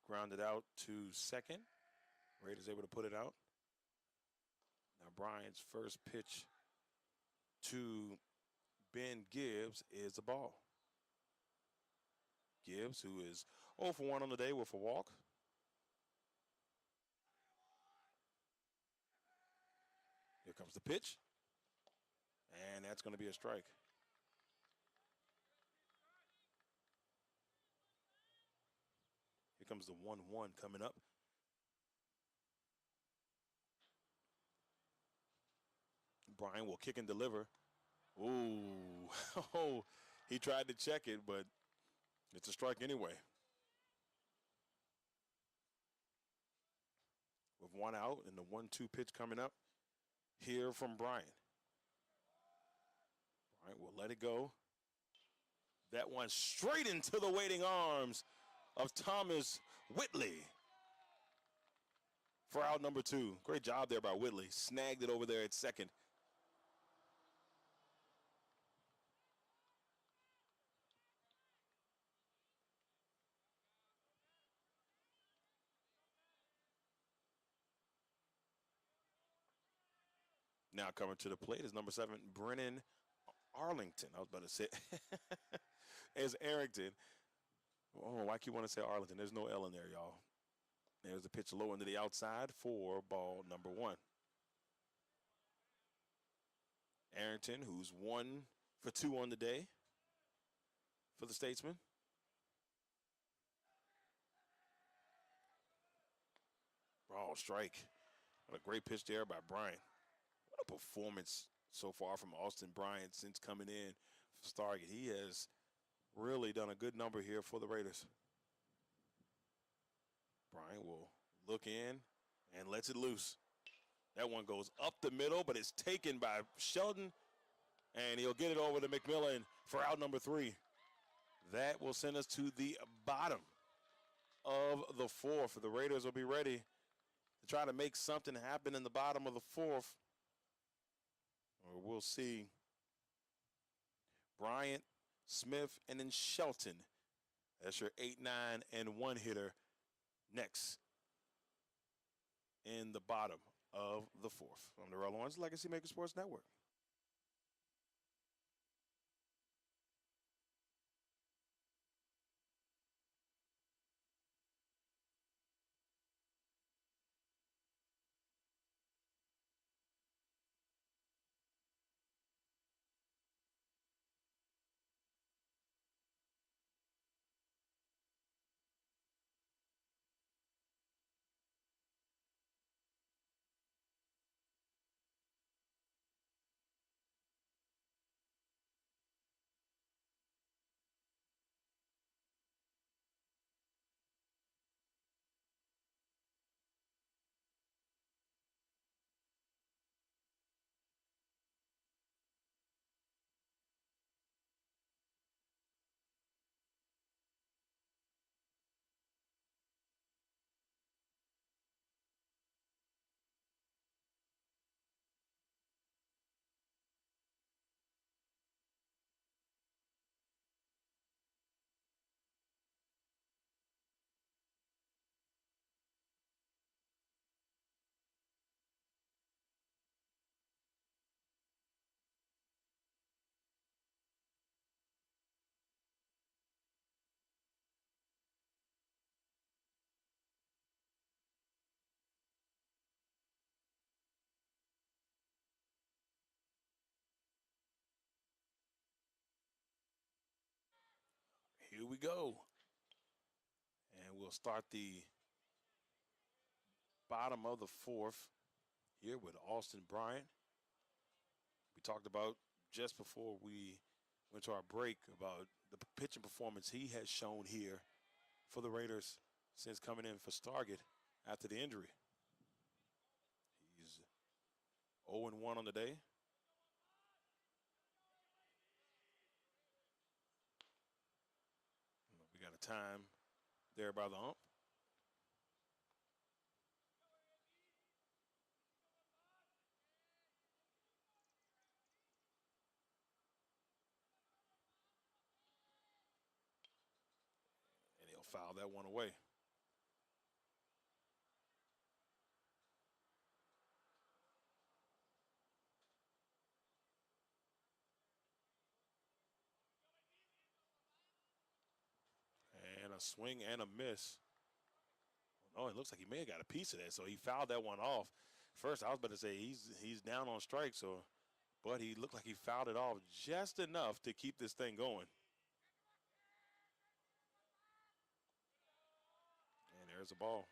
grounded out to second. Raiders able to put it out. Now Bryant's first pitch to Ben Gibbs is the ball. Gibbs, who is 0 for 1 on the day with a walk. Here comes the pitch. And that's going to be a strike. Here comes the 1-1 coming up. Bryant will kick and deliver. Ooh, oh, he tried to check it, but it's a strike anyway. With one out and the 1-2 pitch coming up here from Bryant. Bryant will let it go. That one straight into the waiting arms of Thomas Whitley for out number 2. Great job there by Whitley. Snagged it over there at second. Now coming to the plate is number 7, Brennan Arlington. I was about to say as Arrington. Oh, why keep want to say Arlington? There's no L in there, y'all. There's the pitch low into the outside for ball number 1. Arrington, who's 1 for 2 on the day for the Statesmen. Oh, strike. What a great pitch there by Bryant. What a performance so far from Austin Bryant since coming in for Stargate. He has really done a good number here for the Raiders. Bryant will look in and lets it loose. That one goes up the middle, but it's taken by Sheldon, and he'll get it over to McMillan for out number 3. That will send us to the bottom of the 4th. The Raiders will be ready to try to make something happen in the bottom of the 4th. Or we'll see Bryant, Smith, and then Shelton. That's your 8, 9, and 1 hitter next in the bottom of the 4th. I'm Darrell, Owens, LegacyMaker Sports Network. Here we go. And we'll start the bottom of the 4th here with Austin Bryant. We talked about just before we went to our break about the pitching performance he has shown here for the Raiders since coming in for Stargate after the injury. He's 0-1 on the day. We got a time there by the ump. foul that one away. And a swing and a miss. Oh, it looks like he may have got a piece of that, so he fouled that one off. First, I was about to say he's down on strike, but he looked like he fouled it off just enough to keep this thing going. And there's the ball.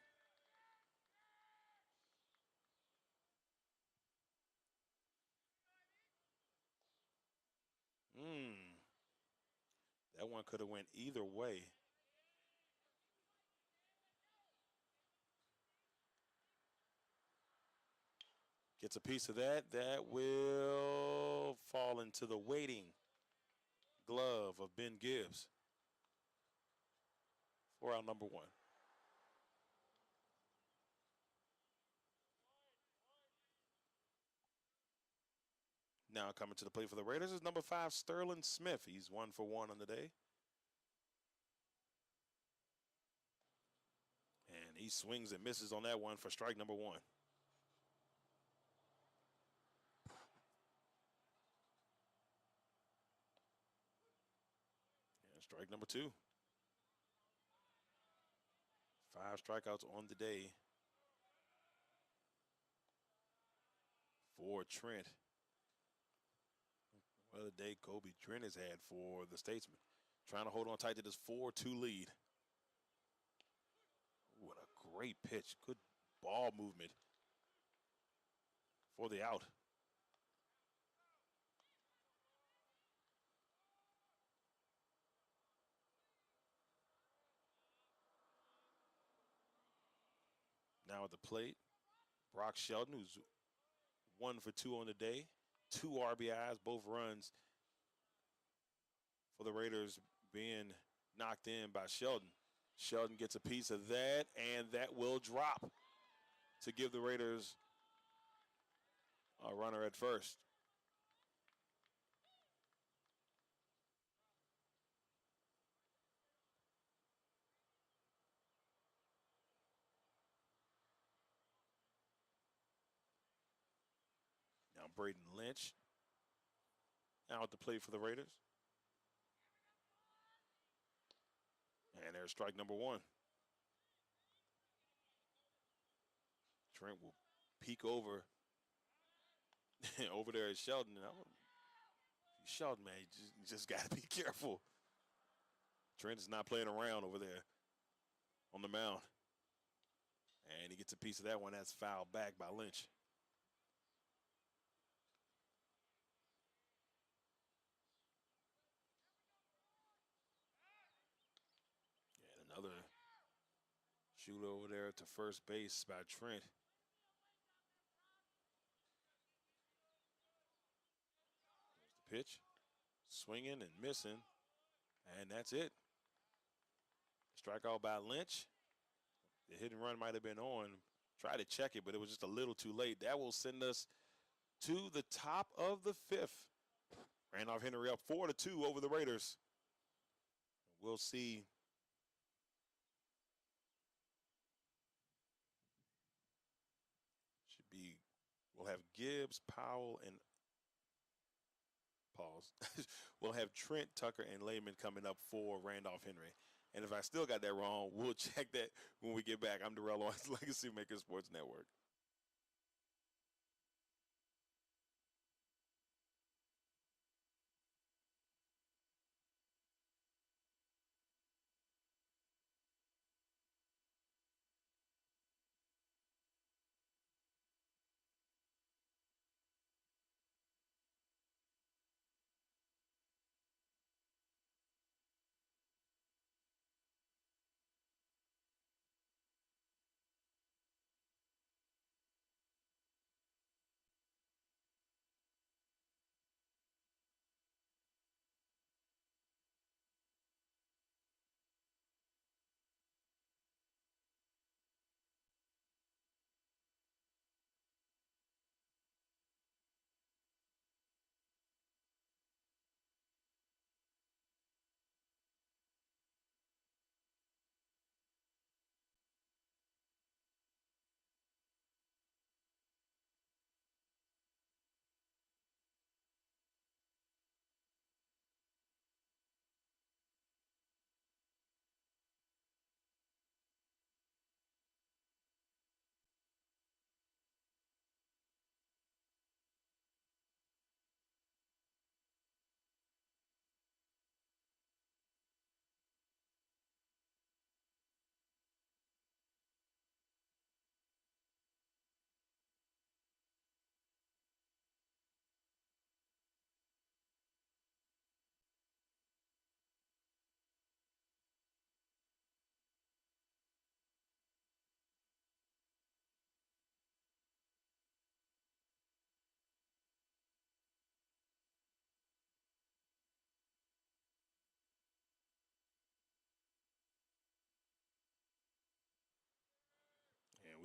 That one could have went either way. Gets a piece of that. That will fall into the waiting glove of Ben Gibbs for our number one. Now coming to the plate for the Raiders is number 5, Sterling Smith. He's 1 for 1 on the day. And he swings and misses on that one for strike number 1. And strike number 2. 5 strikeouts on the day for Trent. Well, the day Kobe Trent has had for the Statesmen. Trying to hold on tight to this 4-2 lead. What a great pitch. Good ball movement for the out. Now at the plate, Brock Shelton, who's 1 for 2 on the day. 2 RBIs, both runs for the Raiders being knocked in by Shelton. Shelton gets a piece of that, and that will drop to give the Raiders a runner at first. Now Braden Lynch out at the plate for the Raiders. And there's strike number 1. Trent will peek over over there at Shelton. Shelton, man, you just got to be careful. Trent is not playing around over there on the mound. And he gets a piece of that one. That's fouled back by Lynch. And another shoot over there to first base by Trent. There's the pitch. Swinging and missing. And that's it. Strikeout by Lynch. The hit and run might have been on. Tried to check it, but it was just a little too late. That will send us to the top of the 5th. Randolph-Henry up 4-2 over the Raiders. We'll see. We'll have Gibbs, Powell, and pause. We'll have Trent, Tucker, and Lehman coming up for Randolph-Henry. And if I still got that wrong, we'll check that when we get back. I'm Darrell on LegacyMaker Sports Network.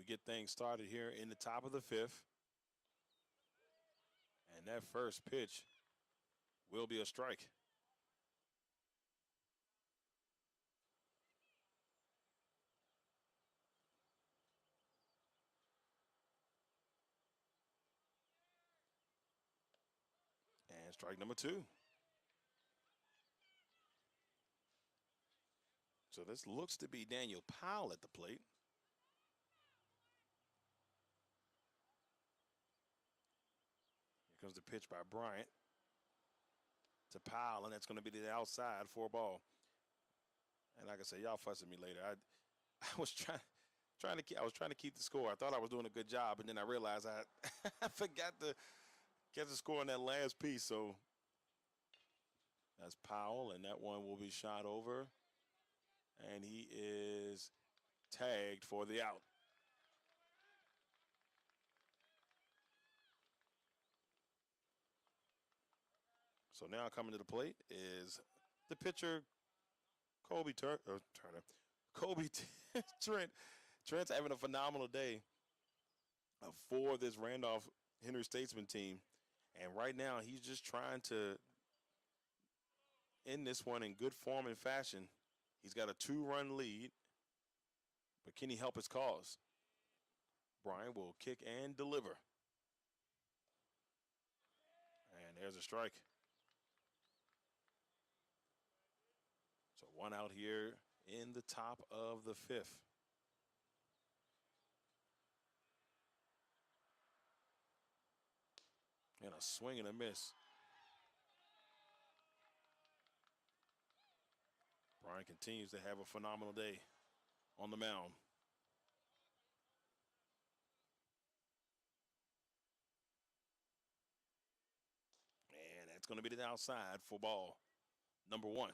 we get things started here in the top of the fifth. And that first pitch will be a strike. And strike number 2. So this looks to be Daniel Powell at the plate. Here comes the pitch by Bryant to Powell, and that's going to be the outside for a ball. And like I said, y'all fuss at me later. I was trying to keep the score. I thought I was doing a good job, and then I realized I forgot to get the score on that last piece. So that's Powell, and that one will be shot over. And he is tagged for the out. So now coming to the plate is the pitcher, Turner. Trent. Trent's having a phenomenal day for this Randolph-Henry Statesmen team. And right now he's just trying to end this one in good form and fashion. He's got a 2-run lead, but can he help his cause? Bryant will kick and deliver. And there's a strike. So 1 out here in the top of the 5th. And a swing and a miss. Bryant continues to have a phenomenal day on the mound. And that's going to be to the outside for ball number 1.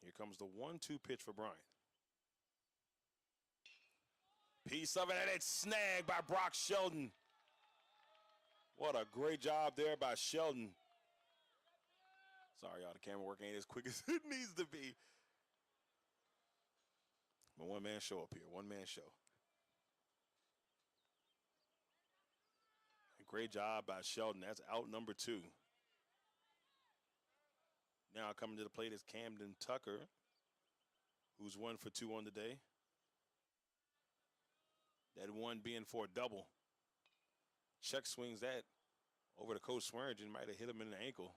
Here comes the 1-2 pitch for Bryant. Piece of it, and it's snagged by Brock Sheldon. What a great job there by Sheldon. Sorry, y'all, the camera work ain't as quick as it needs to be. But one-man show up here, one-man show. Great job by Sheldon. That's out number 2. Now coming to the plate is Camden Tucker, who's 1 for 2 on the day. That one being for a double. Chuck swings that over to Coach Swearingen, might have hit him in the ankle.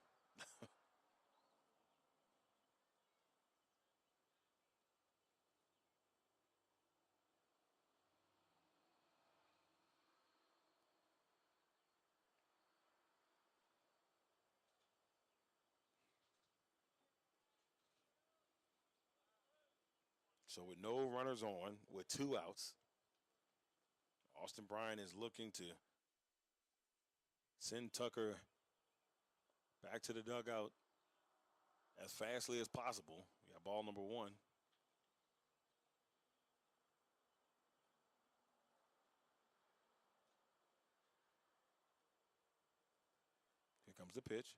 So with no runners on, with 2 outs, Austin Bryant is looking to send Tucker back to the dugout as fastly as possible. We got ball number 1. Here comes the pitch.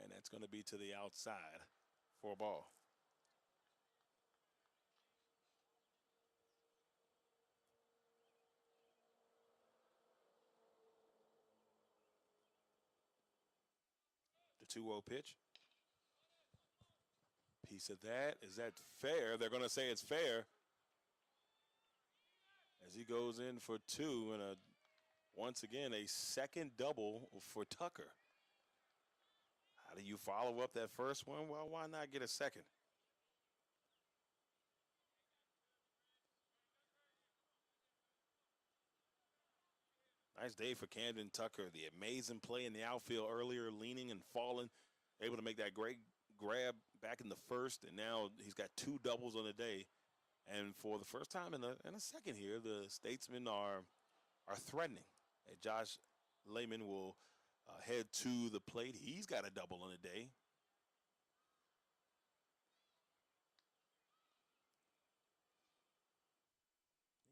And that's going to be to the outside for a ball. The 2-0 pitch. Piece of that. Is that fair? They're going to say it's fair. As he goes in for 2 and once again a second double for Tucker. How do you follow up that first one? Well, why not get a second? Nice day for Camden Tucker. The amazing play in the outfield earlier, leaning and falling, able to make that great grab back in the first, and now he's got 2 doubles on the day. And for the first time in a second here, the Statesmen are threatening. And Josh Lehman will head to the plate. He's got a double on the day.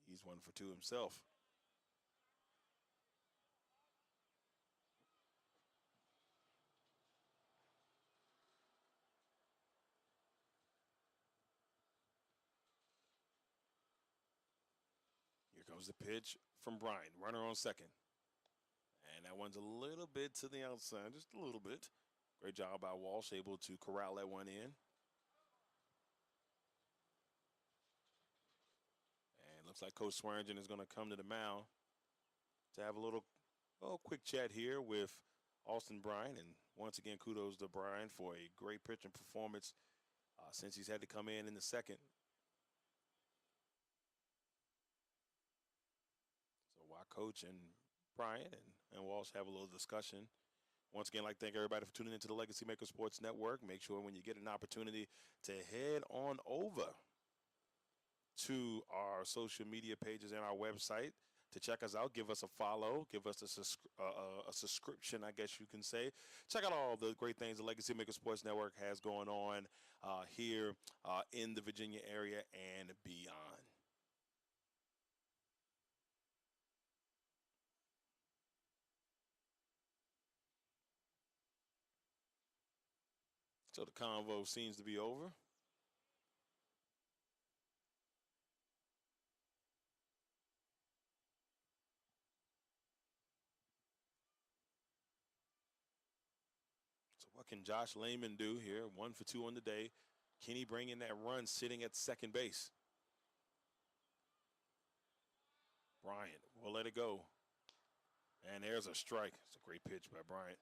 He's 1 for 2 himself. was the pitch from Bryant. Runner on second. And that one's a little bit to the outside, just a little bit. Great job by Walsh, able to corral that one in. And looks like Coach Swearingen is going to come to the mound to have a little quick chat here with Austin Bryant. And once again, kudos to Bryant for a great pitching performance since he's had to come in the second. So while Coach and Bryant and Walsh have a little discussion, once again, I'd like to thank everybody for tuning into the LegacyMaker Sports Network. Make sure when you get an opportunity to head on over to our social media pages and our website to check us out. Give us a follow. Give us a subscription, I guess you can say. Check out all the great things the LegacyMaker Sports Network has going on here in the Virginia area and beyond. So the convo seems to be over. So what can Josh Lehman do here? 1 for 2 on the day. Can he bring in that run sitting at second base? Bryant will let it go. And there's a strike. It's a great pitch by Bryant.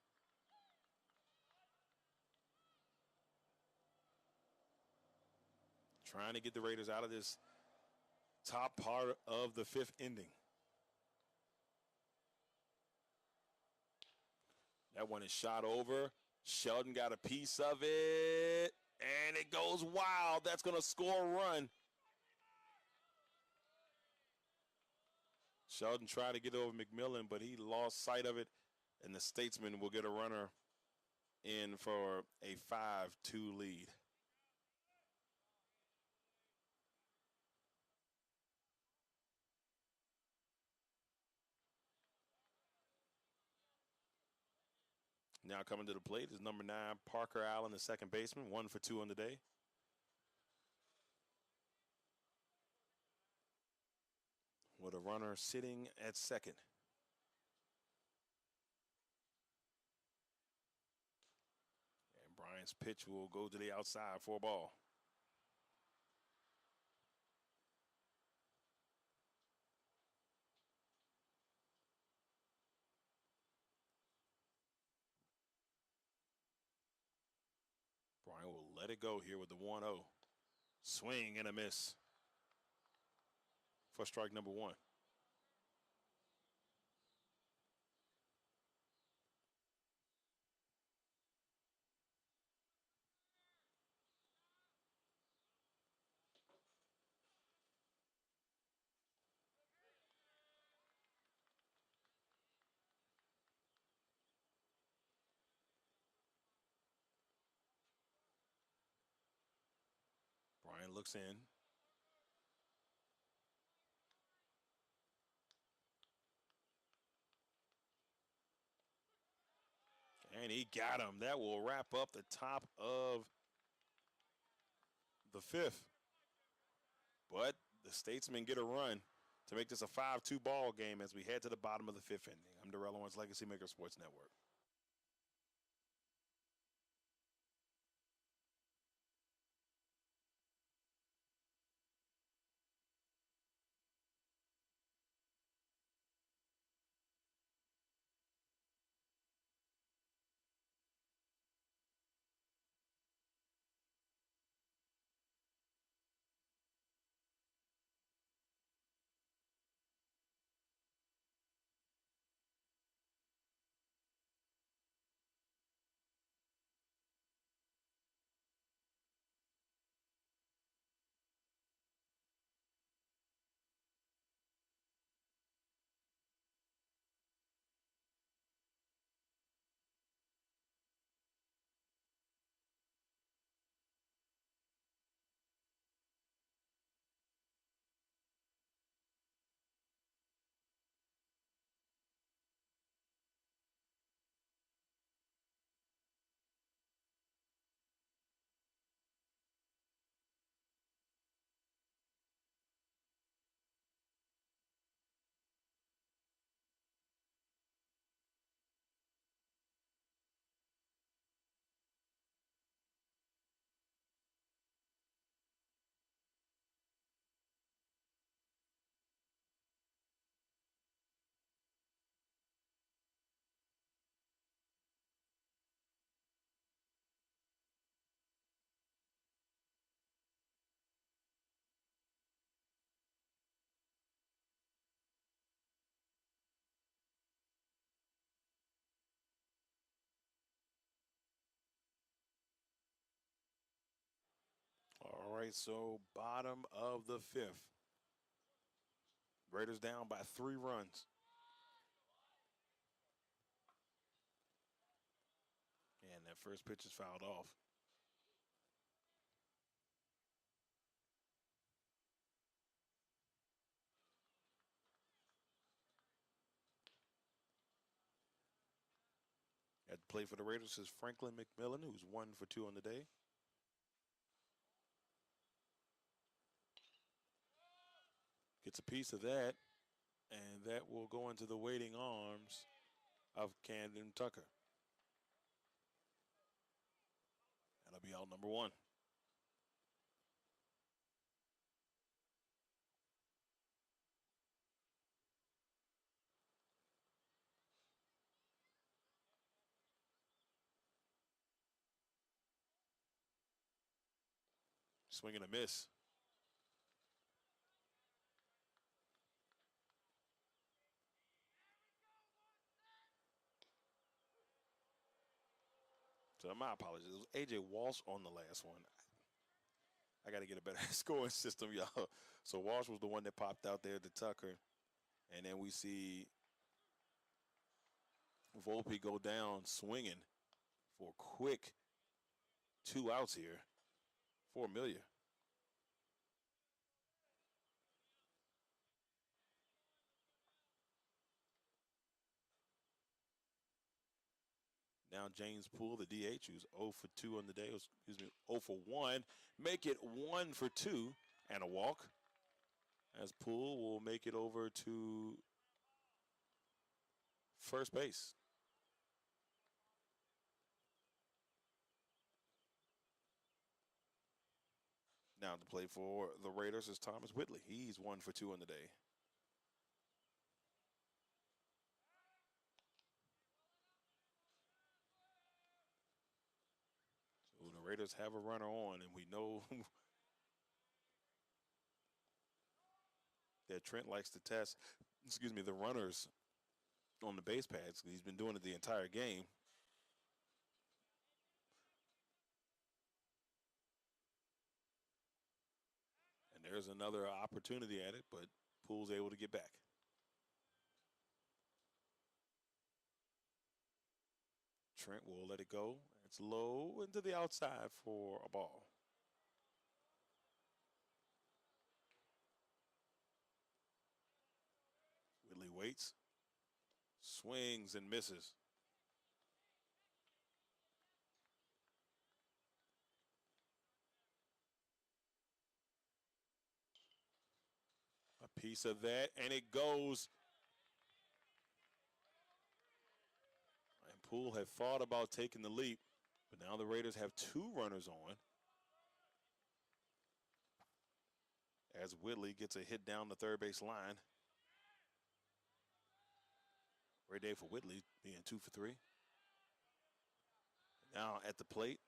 Trying to get the Raiders out of this top part of the fifth inning. That one is shot over. Sheldon got a piece of it. And it goes wild. That's going to score a run. Sheldon tried to get over McMillan, but he lost sight of it. And the Statesmen will get a runner in for a 5-2 lead. Now coming to the plate is number 9, Parker Allen, the second baseman, 1 for 2 on the day. With a runner sitting at second. And Bryant's pitch will go to the outside for a ball. Bryant will let it go here with the 1-0. Swing and a miss for strike number 1. Bryant looks in. And he got him. That will wrap up the top of the fifth. But the Statesmen get a run to make this a 5-2 ball game as we head to the bottom of the fifth inning. I'm Darrell, Owens, LegacyMaker Sports Network. right, so bottom of the fifth. Raiders down by 3 runs. And that first pitch is fouled off. At the plate for the Raiders is Franklin McMillan, who's 1 for 2 on the day. Gets a piece of that, and that will go into the waiting arms of Camden Tucker. That'll be out number 1. Swing and a miss. So my apologies. It was A.J. Walsh on the last one. I got to get a better scoring system, y'all. So Walsh was the one that popped out there to Tucker. And then we see Volpe go down swinging for a quick 2 outs here for Amelia. Now James Poole, the DH, who's 0 for 2 on the day. Excuse me, 0 for 1. Make it 1 for 2 and a walk. As Poole will make it over to first base. Now to play for the Raiders is Thomas Whitley. He's 1 for 2 on the day. So the Raiders have a runner on, and we know that Trent likes to test, the runners on the base pads. He's been doing it the entire game. And there's another opportunity at it, but Poole's able to get back. Trent will let it go. It's low into the outside for a ball. Whitley waits, swings and misses. A piece of that, and it goes. And Poole had thought about taking the leap, but now the Raiders have 2 runners on. As Whitley gets a hit down the third base line. Great day for Whitley, being 2 for 3. Now at the plate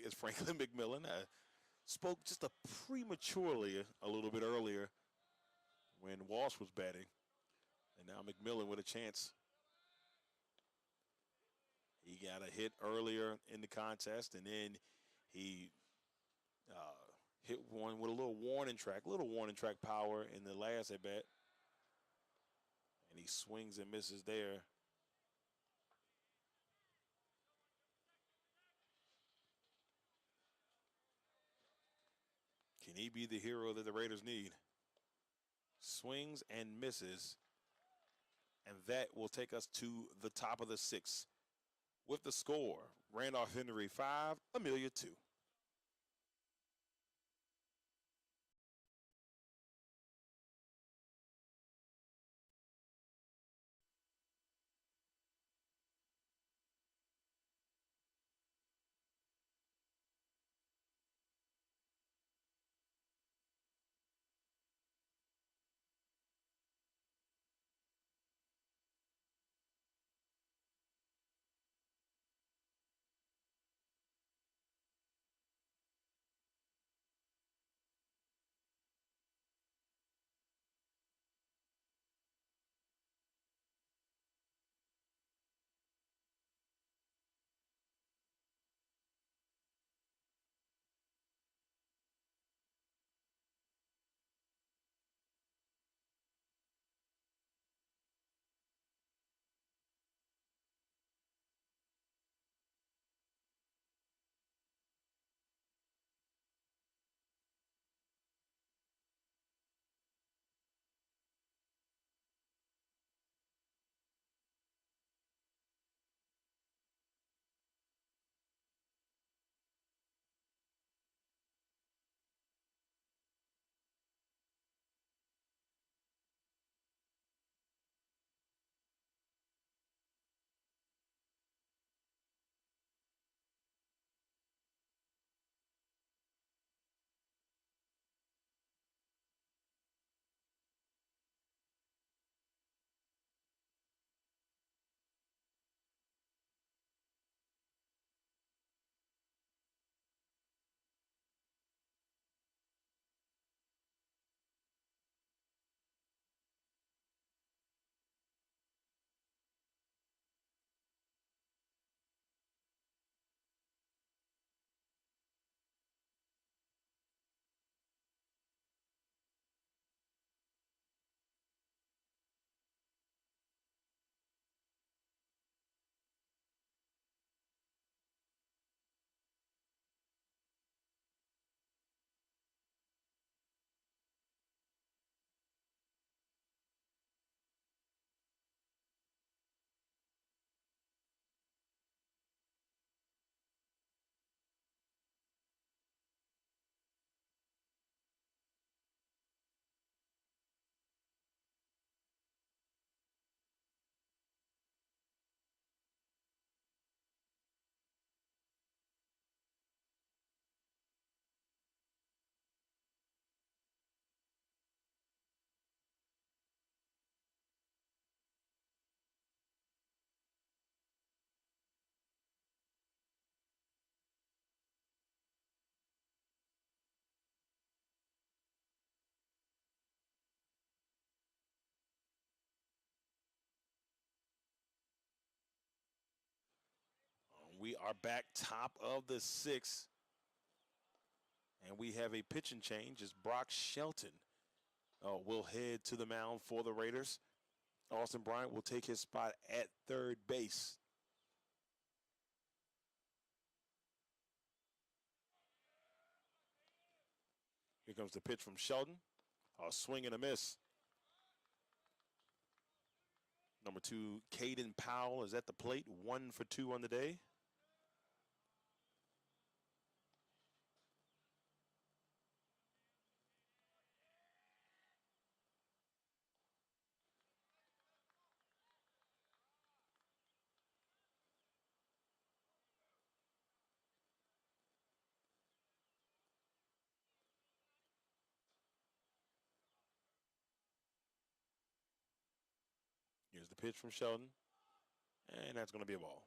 is Franklin McMillan. I spoke just prematurely a little bit earlier when Walsh was batting. And now McMillan with a chance. He got a hit earlier in the contest, and then he hit one with a little warning track power in the last at bat. And he swings and misses there. Can he be the hero that the Raiders need? Swings and misses. And that will take us to the top of the 6th. With the score, Randolph-Henry 5, Amelia 2. we are back top of the 6th. And we have a pitching change as Brock Shelton will head to the mound for the Raiders. Austin Bryant will take his spot at third base. Here comes the pitch from Shelton. A swing and a miss. Number 2, Caden Powell is at the plate, 1 for 2 on the day. Here's the pitch from Shelton, and that's going to be a ball.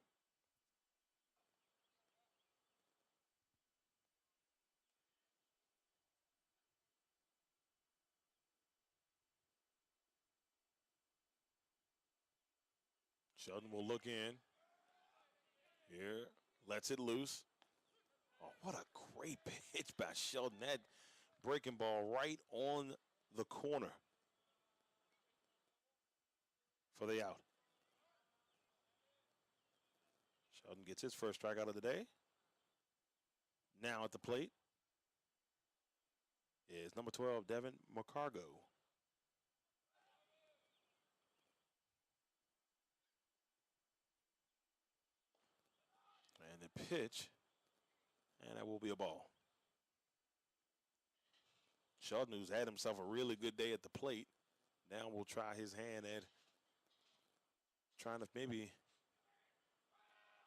Shelton will look in. Here, lets it loose. Oh, what a great pitch by Shelton. That breaking ball right on the corner for the out. Shelton gets his first strikeout of the day. Now at the plate is number 12, Devin McCargo. And the pitch, and that will be a ball. Shelton, who's had himself a really good day at the plate, now will try his hand at trying to maybe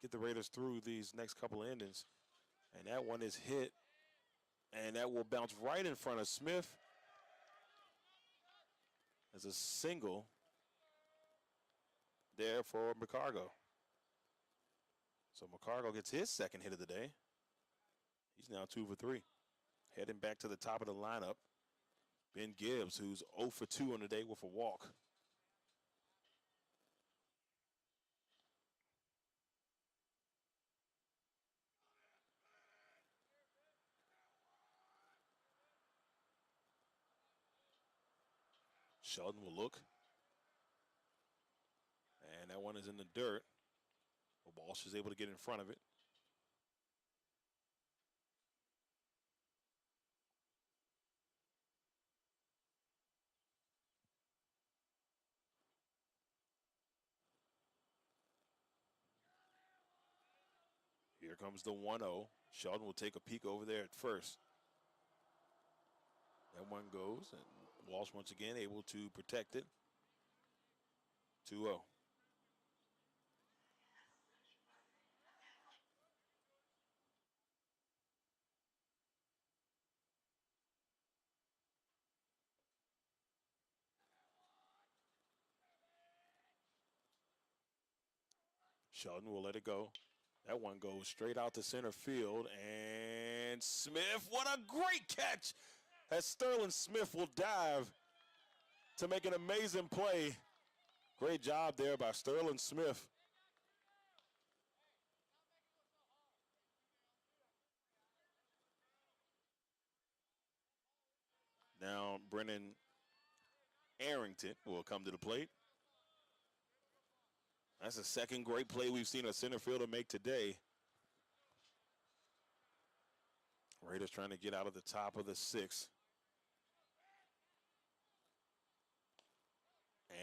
get the Raiders through these next couple of innings. And that one is hit, and that will bounce right in front of Smith as a single there for McCargo. So McCargo gets his second hit of the day. He's now 2 for 3. Heading back to the top of the lineup, Ben Gibbs, who's 0 for 2 on the day with a walk. Shelton will look. And that one is in the dirt. Walsh is able to get in front of it. Here comes the 1-0. Shelton will take a peek over there at first. That one goes, and Walsh once again able to protect it. 2-0. Shelton will let it go. That one goes straight out to center field, and Smith, what a great catch! As Sterling Smith will dive to make an amazing play. Great job there by Sterling Smith. Now Brennan Arrington will come to the plate. That's the second great play we've seen a center fielder make today. Raiders trying to get out of the top of the 6th.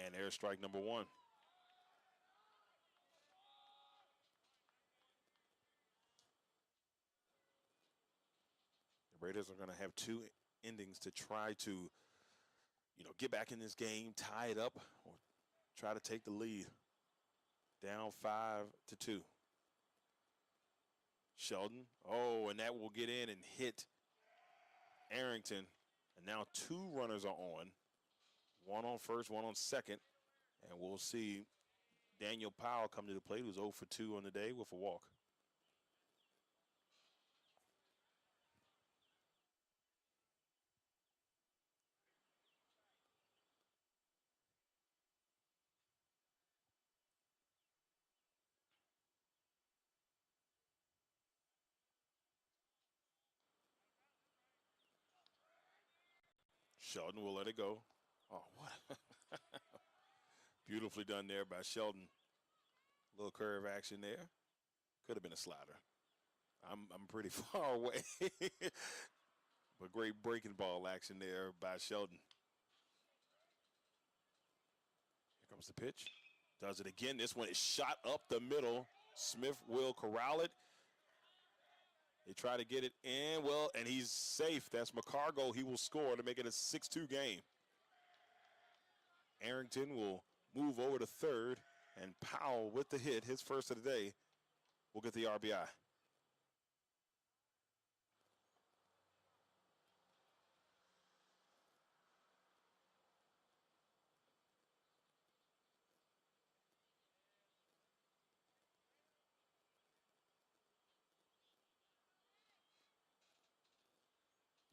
And there's strike number 1. The Raiders are going to have 2 innings to try to, get back in this game, tie it up, or try to take the lead. Down 5-2. Shelton, and that will get in and hit Arrington. And now 2 runners are on. 1 on first, 1 on second. And we'll see Daniel Powell come to the plate, who's 0 for 2 on the day with a walk. Sheldon will let it go. Oh, what? Beautifully done there by Sheldon. Little curve action there. Could have been a slider. I'm pretty far away. But great breaking ball action there by Sheldon. Here comes the pitch. Does it again. This one is shot up the middle. Smith will corral it. They try to get it in. Well, and he's safe. That's McCargo. He will score to make it a 6-2 game. Arrington will move over to third, and Powell with the hit, his first of the day, will get the RBI.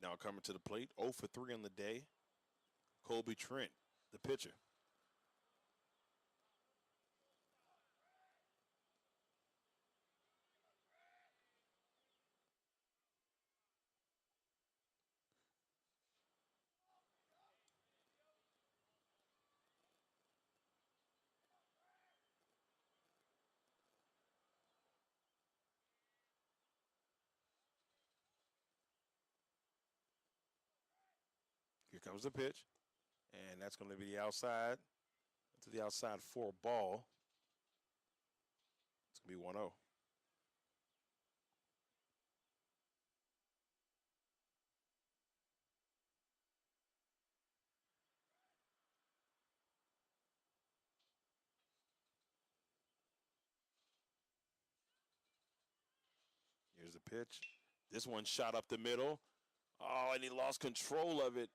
Now coming to the plate, 0 for 3 on the day, Colby Trent, the pitcher. Here comes the pitch, and that's going to be the outside, to the outside for a ball. It's going to be 1-0. Here's the pitch. This one shot up the middle. Oh, and he lost control of it.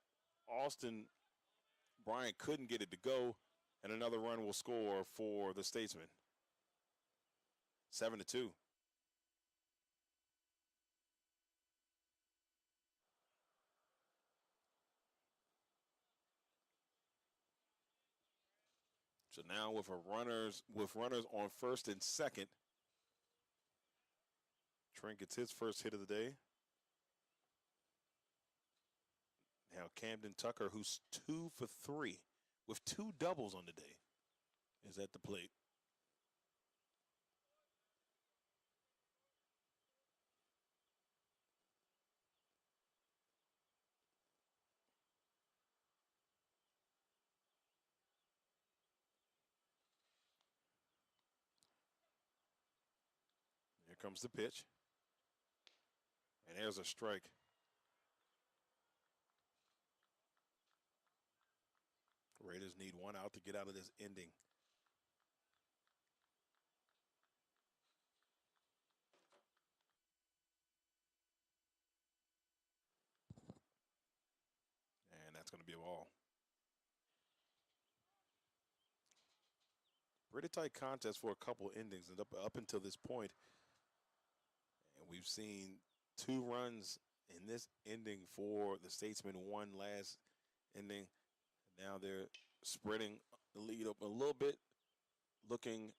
Austin Bryant couldn't get it to go, and another run will score for the Statesmen. 7-2. So now with runners on first and second, Trent gets his first hit of the day. Now Camden Tucker, who's 2 for 3 with 2 doubles on the day, is at the plate. Here comes the pitch. And there's a strike. Raiders need 1 out to get out of this inning. And that's going to be a ball. Pretty tight contest for a couple innings, and up until this point. And we've seen 2 runs in this ending for the Statesmen, 1 last inning. Now they're spreading the lead up a little bit, looking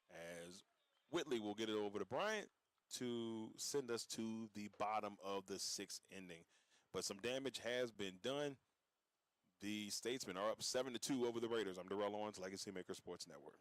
as Whitley will get it over to Bryant to send us to the bottom of the 6th inning. But some damage has been done. The Statesmen are up 7-2 over the Raiders. I'm Darrell Owens, LegacyMaker Sports Network.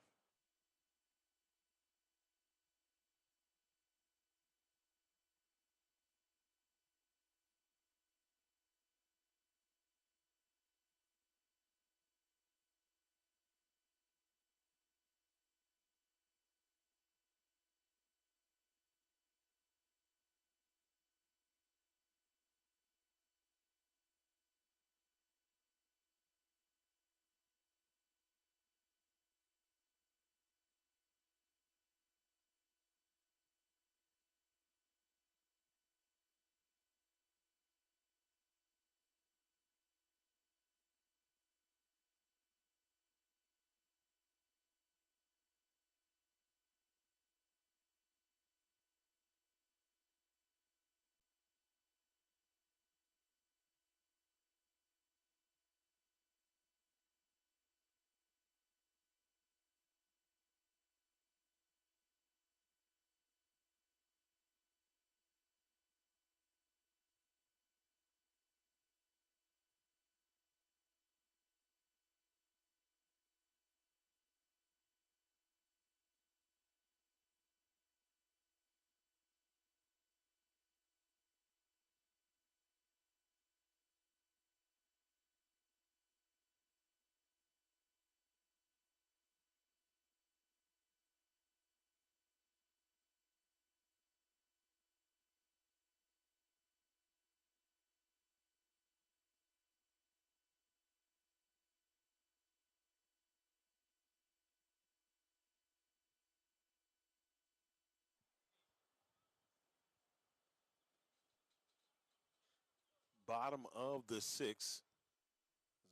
bottom of the 6th.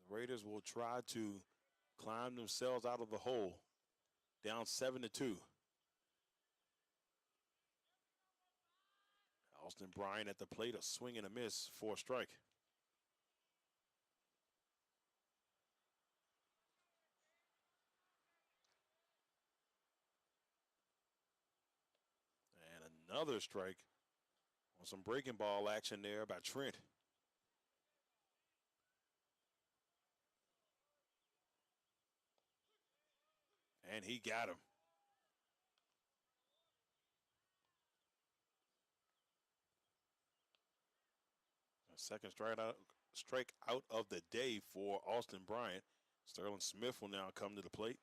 The Raiders will try to climb themselves out of the hole, down 7-2. Austin Bryant at the plate, a swing and a miss for a strike. And another strike on some breaking ball action there by Trent. And he got him. A second strike out of the day for Austin Bryant. Sterling Smith will now come to the plate.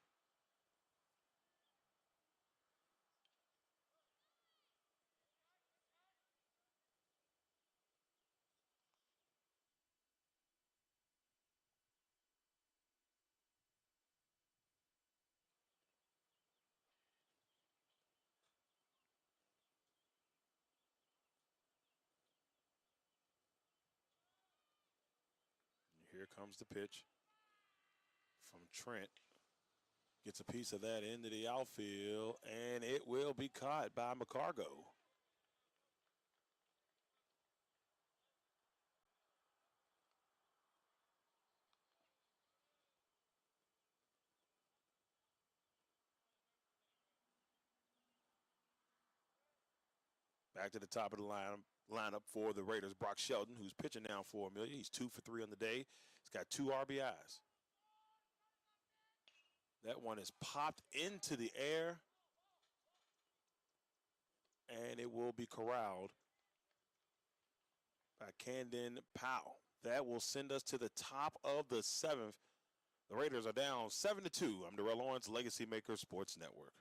Here comes the pitch from Trent. Gets a piece of that into the outfield, and it will be caught by McCargo. Back to the top of the lineup for the Raiders, Brock Shelton, who's pitching now for Amelia. He's 2 for 3 on the day. He's got 2 RBIs. That one is popped into the air, and it will be corralled by Camden Powell. That will send us to the top of the 7th. The Raiders are down 7-2. I'm Darrell Owens, LegacyMaker Sports Network.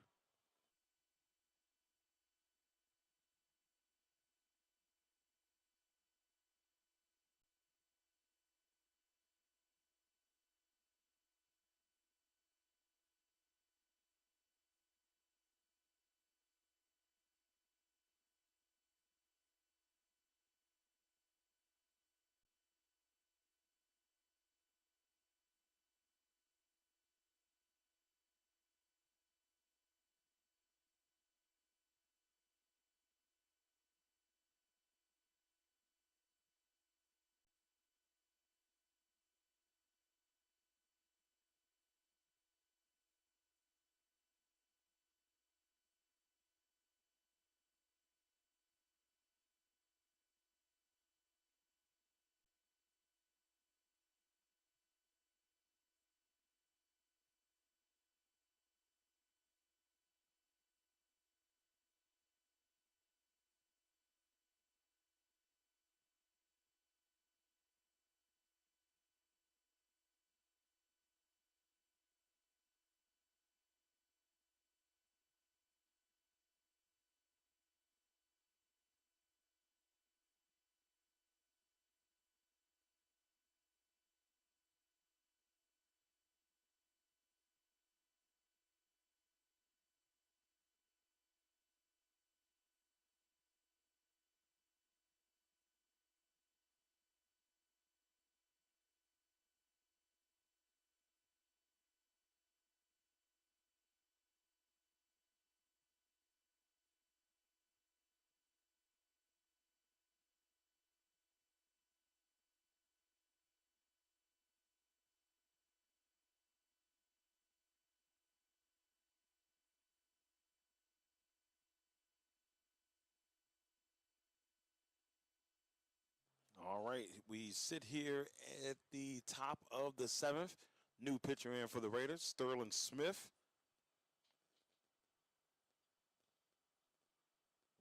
All right, we sit here at the top of the 7th. New pitcher in for the Raiders, Sterling Smith.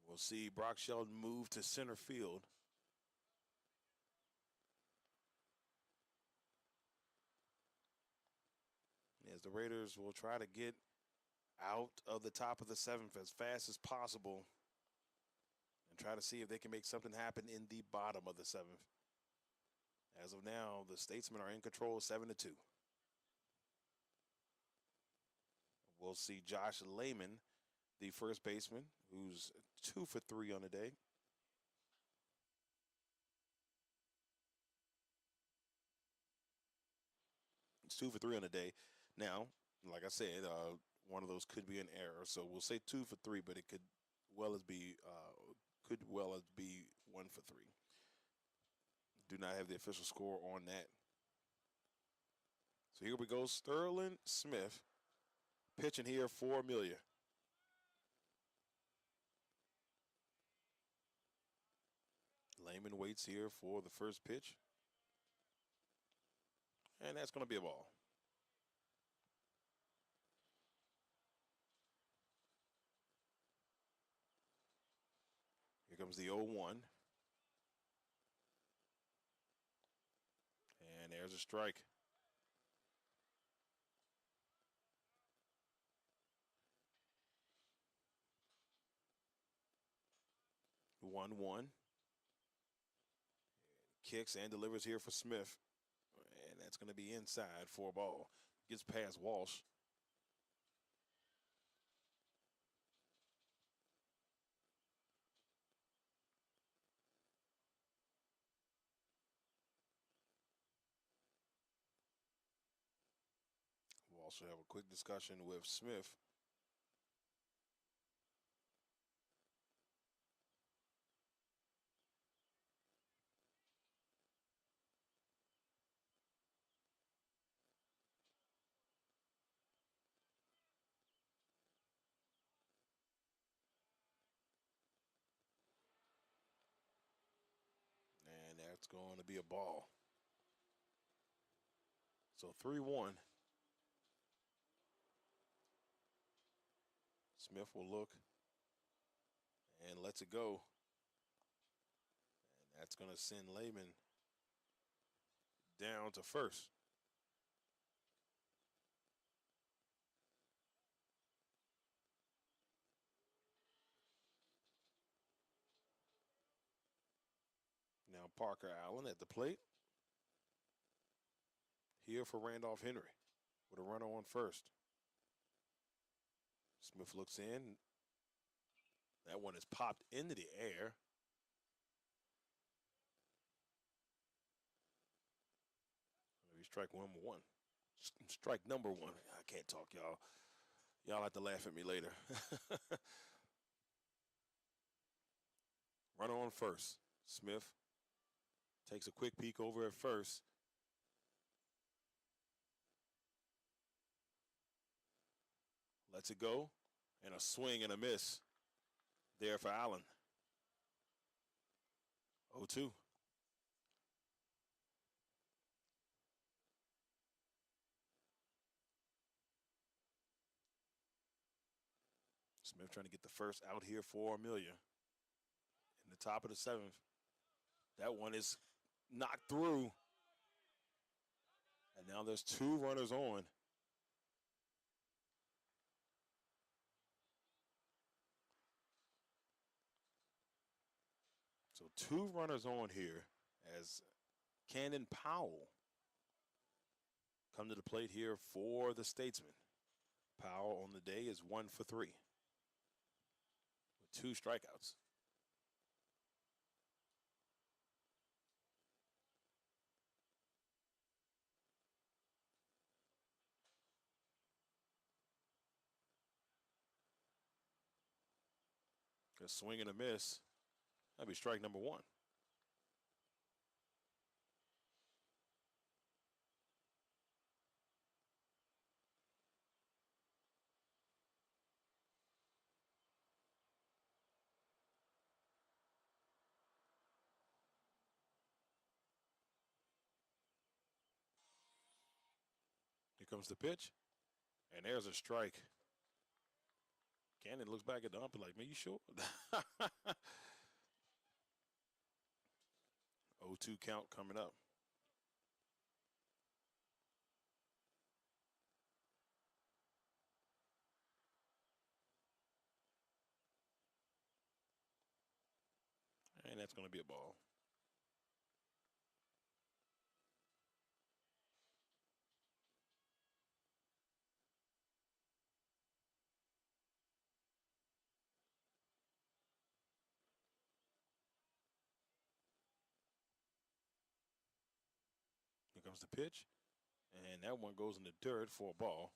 We'll see Brock Shelton move to center field. As the Raiders will try to get out of the top of the 7th as fast as possible and try to see if they can make something happen in the bottom of the 7th. As of now, the Statesmen are in control 7-2. We'll see Josh Lehman, the first baseman, who's 2 for 3 on the day. It's 2 for 3 on the day. Now, like I said, one of those could be an error, so we'll say 2 for 3, but it could well as be 1 for 3. Do not have the official score on that. So here we go. Sterling Smith pitching here for Amelia. Lehman waits here for the first pitch. And that's going to be a ball. Here comes the 0-1. And there's a strike. 1-1. Kicks and delivers here for Smith. And that's going to be inside for a ball. Gets past Walsh. We'll also have a quick discussion with Smith. And that's going to be a ball. So 3-1. Smith will look and lets it go. And that's going to send Lehman down to first. Now Parker Allen at the plate. Here for Randolph-Henry with a runner on first. Smith looks in. That one is popped into the air. Maybe strike number one. Strike number one. I can't talk, y'all. Y'all have to laugh at me later. Runner on first. Smith takes a quick peek over at first. Lets it go. And a swing and a miss there for Allen. 0-2. Smith trying to get the first out here for Amelia. In the top of the 7th. That one is knocked through. And now there's 2 runners on. So 2 runners on here as Cannon Powell come to the plate here for the Statesmen. Powell on the day is 1 for 3 with 2 strikeouts. A swing and a miss. That'd be strike number 1. Here comes the pitch. And there's a strike. Cannon looks back at the umpire like, man, you sure? 0-2 count coming up. And that's going to be a ball. Here comes the pitch. And that one goes in the dirt for a ball.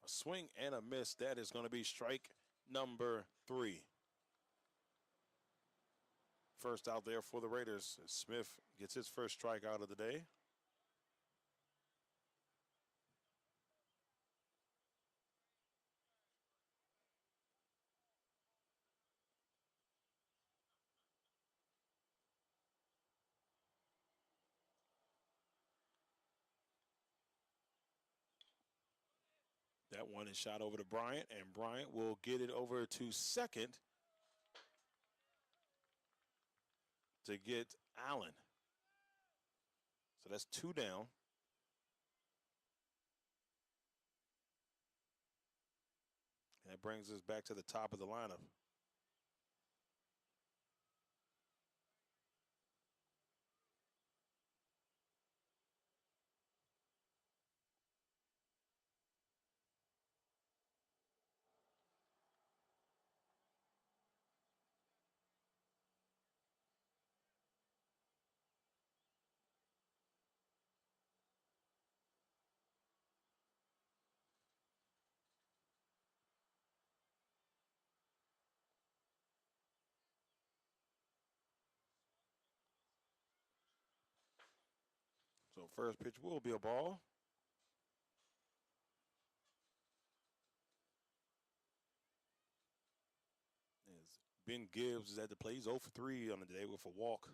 A swing and a miss. That is going to be strike number 3. First out there for the Raiders. Smith gets his first strike out of the day. That one is shot over to Bryant, and Bryant will get it over to second to get Allen. So that's 2 down. That brings us back to the top of the lineup. So first pitch will be a ball. As Ben Gibbs is at the plate. He's 0 for 3 on the day with a walk.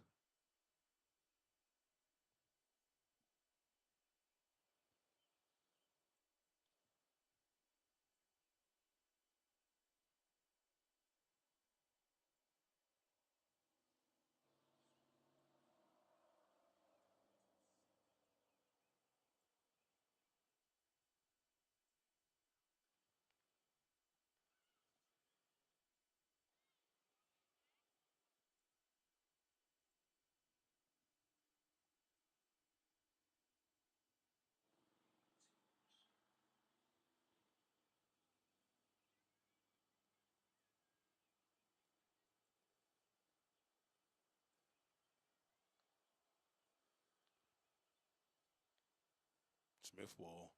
Smith will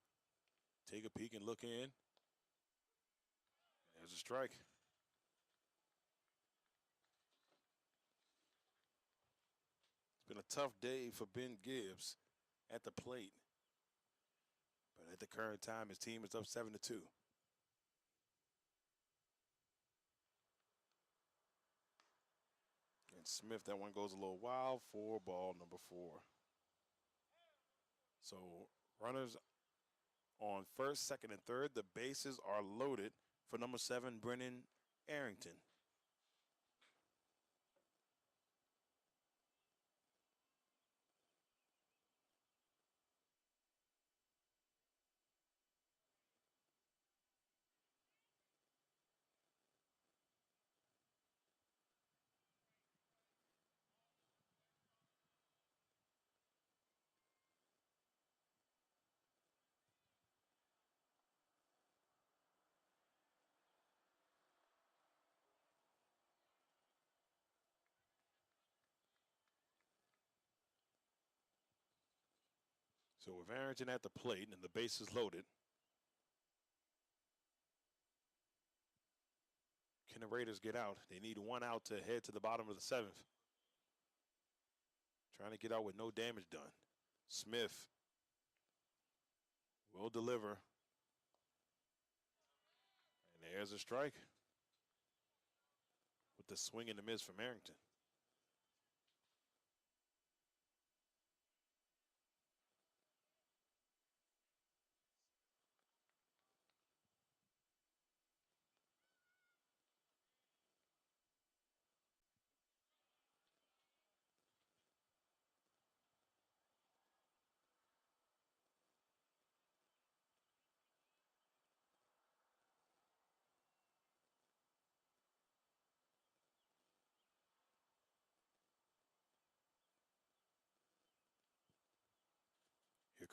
take a peek and look in. There's a strike. It's been a tough day for Ben Gibbs at the plate. But at the current time, his team is up 7-2. And Smith, that one goes a little wild for ball number 4. So runners on first, second, and third. The bases are loaded for number 7, Brennan Arrington. So with Arrington at the plate and the bases loaded, can the Raiders get out? They need 1 out to head to the bottom of the 7th. Trying to get out with no damage done. Smith will deliver. And there's a strike with the swing and the miss from Arrington.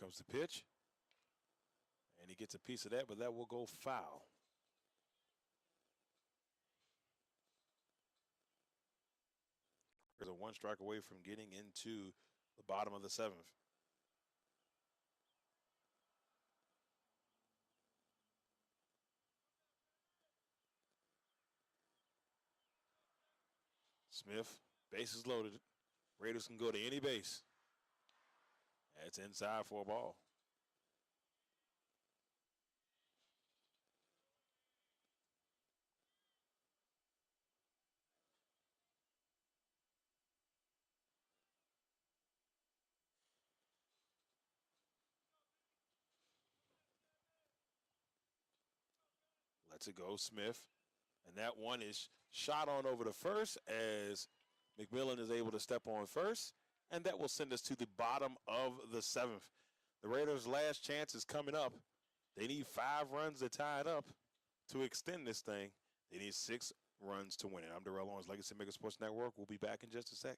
comes the pitch. And he gets a piece of that, but that will go foul. There's a 1 strike away from getting into the bottom of the 7th. Smith, bases loaded. Raiders can go to any base. That's inside for a ball. Lets it go, Smith. And that one is shot on over to first as McMillan is able to step on first. And that will send us to the bottom of the 7th. The Raiders' last chance is coming up. They need 5 runs to tie it up to extend this thing. They need 6 runs to win it. I'm Darrell, Owens, LegacyMaker Sports Network. We'll be back in just a sec.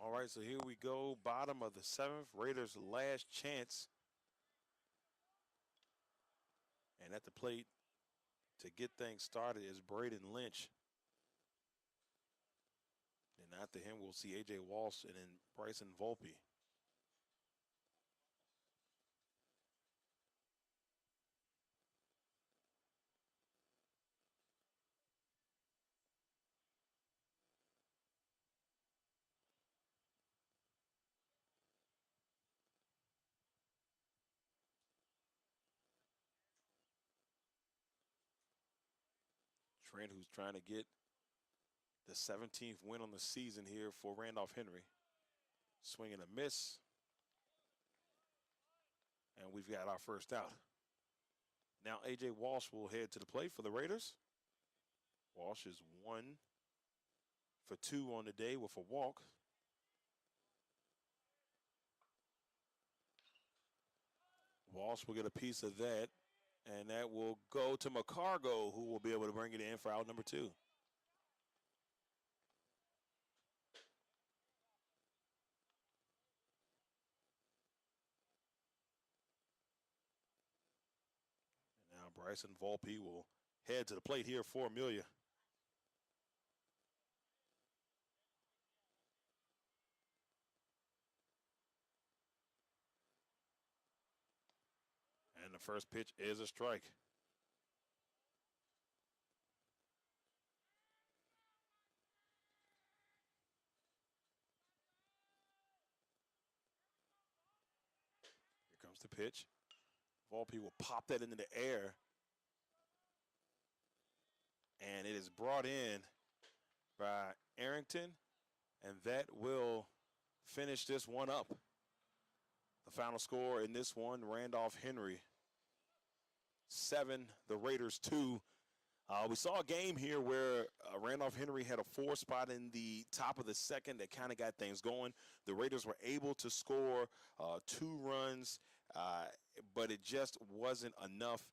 All right, so here we go. Bottom of the 7th. Raiders' last chance. And at the plate to get things started is Braden Lynch. And after him, we'll see A.J. Walsh and then Bryson Volpe. Trent, who's trying to get the 17th win on the season here for Randolph-Henry. Swing and a miss. And we've got our first out. Now A.J. Walsh will head to the plate for the Raiders. Walsh is 1 for 2 on the day with a walk. Walsh will get a piece of that, and that will go to McCargo, who will be able to bring it in for out number 2. And now Bryson Volpe will head to the plate here for Amelia. And the first pitch is a strike. Here comes the pitch. Volpe will pop that into the air. And it is brought in by Arrington, and that will finish this one up. The final score in this one, Randolph-Henry 7, the Raiders 2. We saw a game here where Randolph-Henry had a 4 spot in the top of the second that kind of got things going. The Raiders were able to score 2 runs, but it just wasn't enough.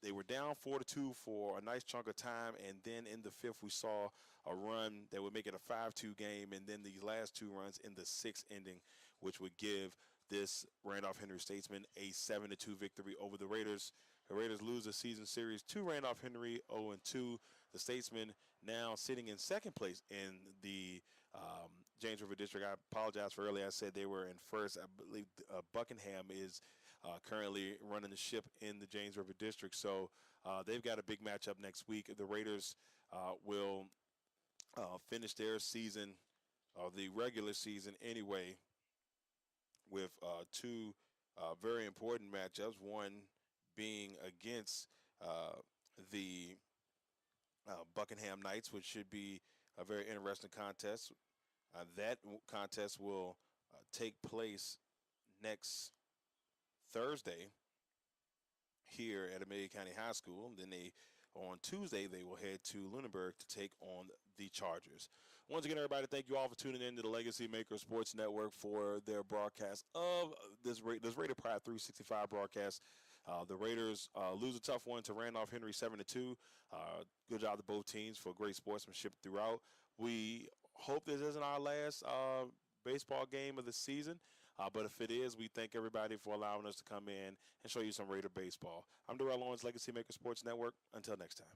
They were down 4-2 for a nice chunk of time, and then in the 5th we saw a run that would make it a 5-2 game, and then these last 2 runs in the 6th inning, which would give this Randolph-Henry Statesmen a 7-2 victory over the Raiders. The Raiders lose the season series to Randolph-Henry 0-2. The Statesmen now sitting in 2nd place in the James River District. I apologize for earlier. I said they were in 1st. I believe Buckingham is currently running the ship in the James River District. So they've got a big matchup next week. The Raiders will finish their season, the regular season anyway, with 2 very important matchups. One being against the Buckingham Knights, which should be a very interesting contest. That contest will take place next Thursday here at Amelia County High School. And then on Tuesday, they will head to Lunenburg to take on the Chargers. Once again, everybody, thank you all for tuning in to the LegacyMaker Sports Network for their broadcast of this Raider Pride 365 broadcast. The Raiders lose a tough one to Randolph-Henry 7-2. Good job to both teams for great sportsmanship throughout. We hope this isn't our last baseball game of the season. But if it is, we thank everybody for allowing us to come in and show you some Raider baseball. I'm Darrell, Owens, LegacyMaker Sports Network. Until next time.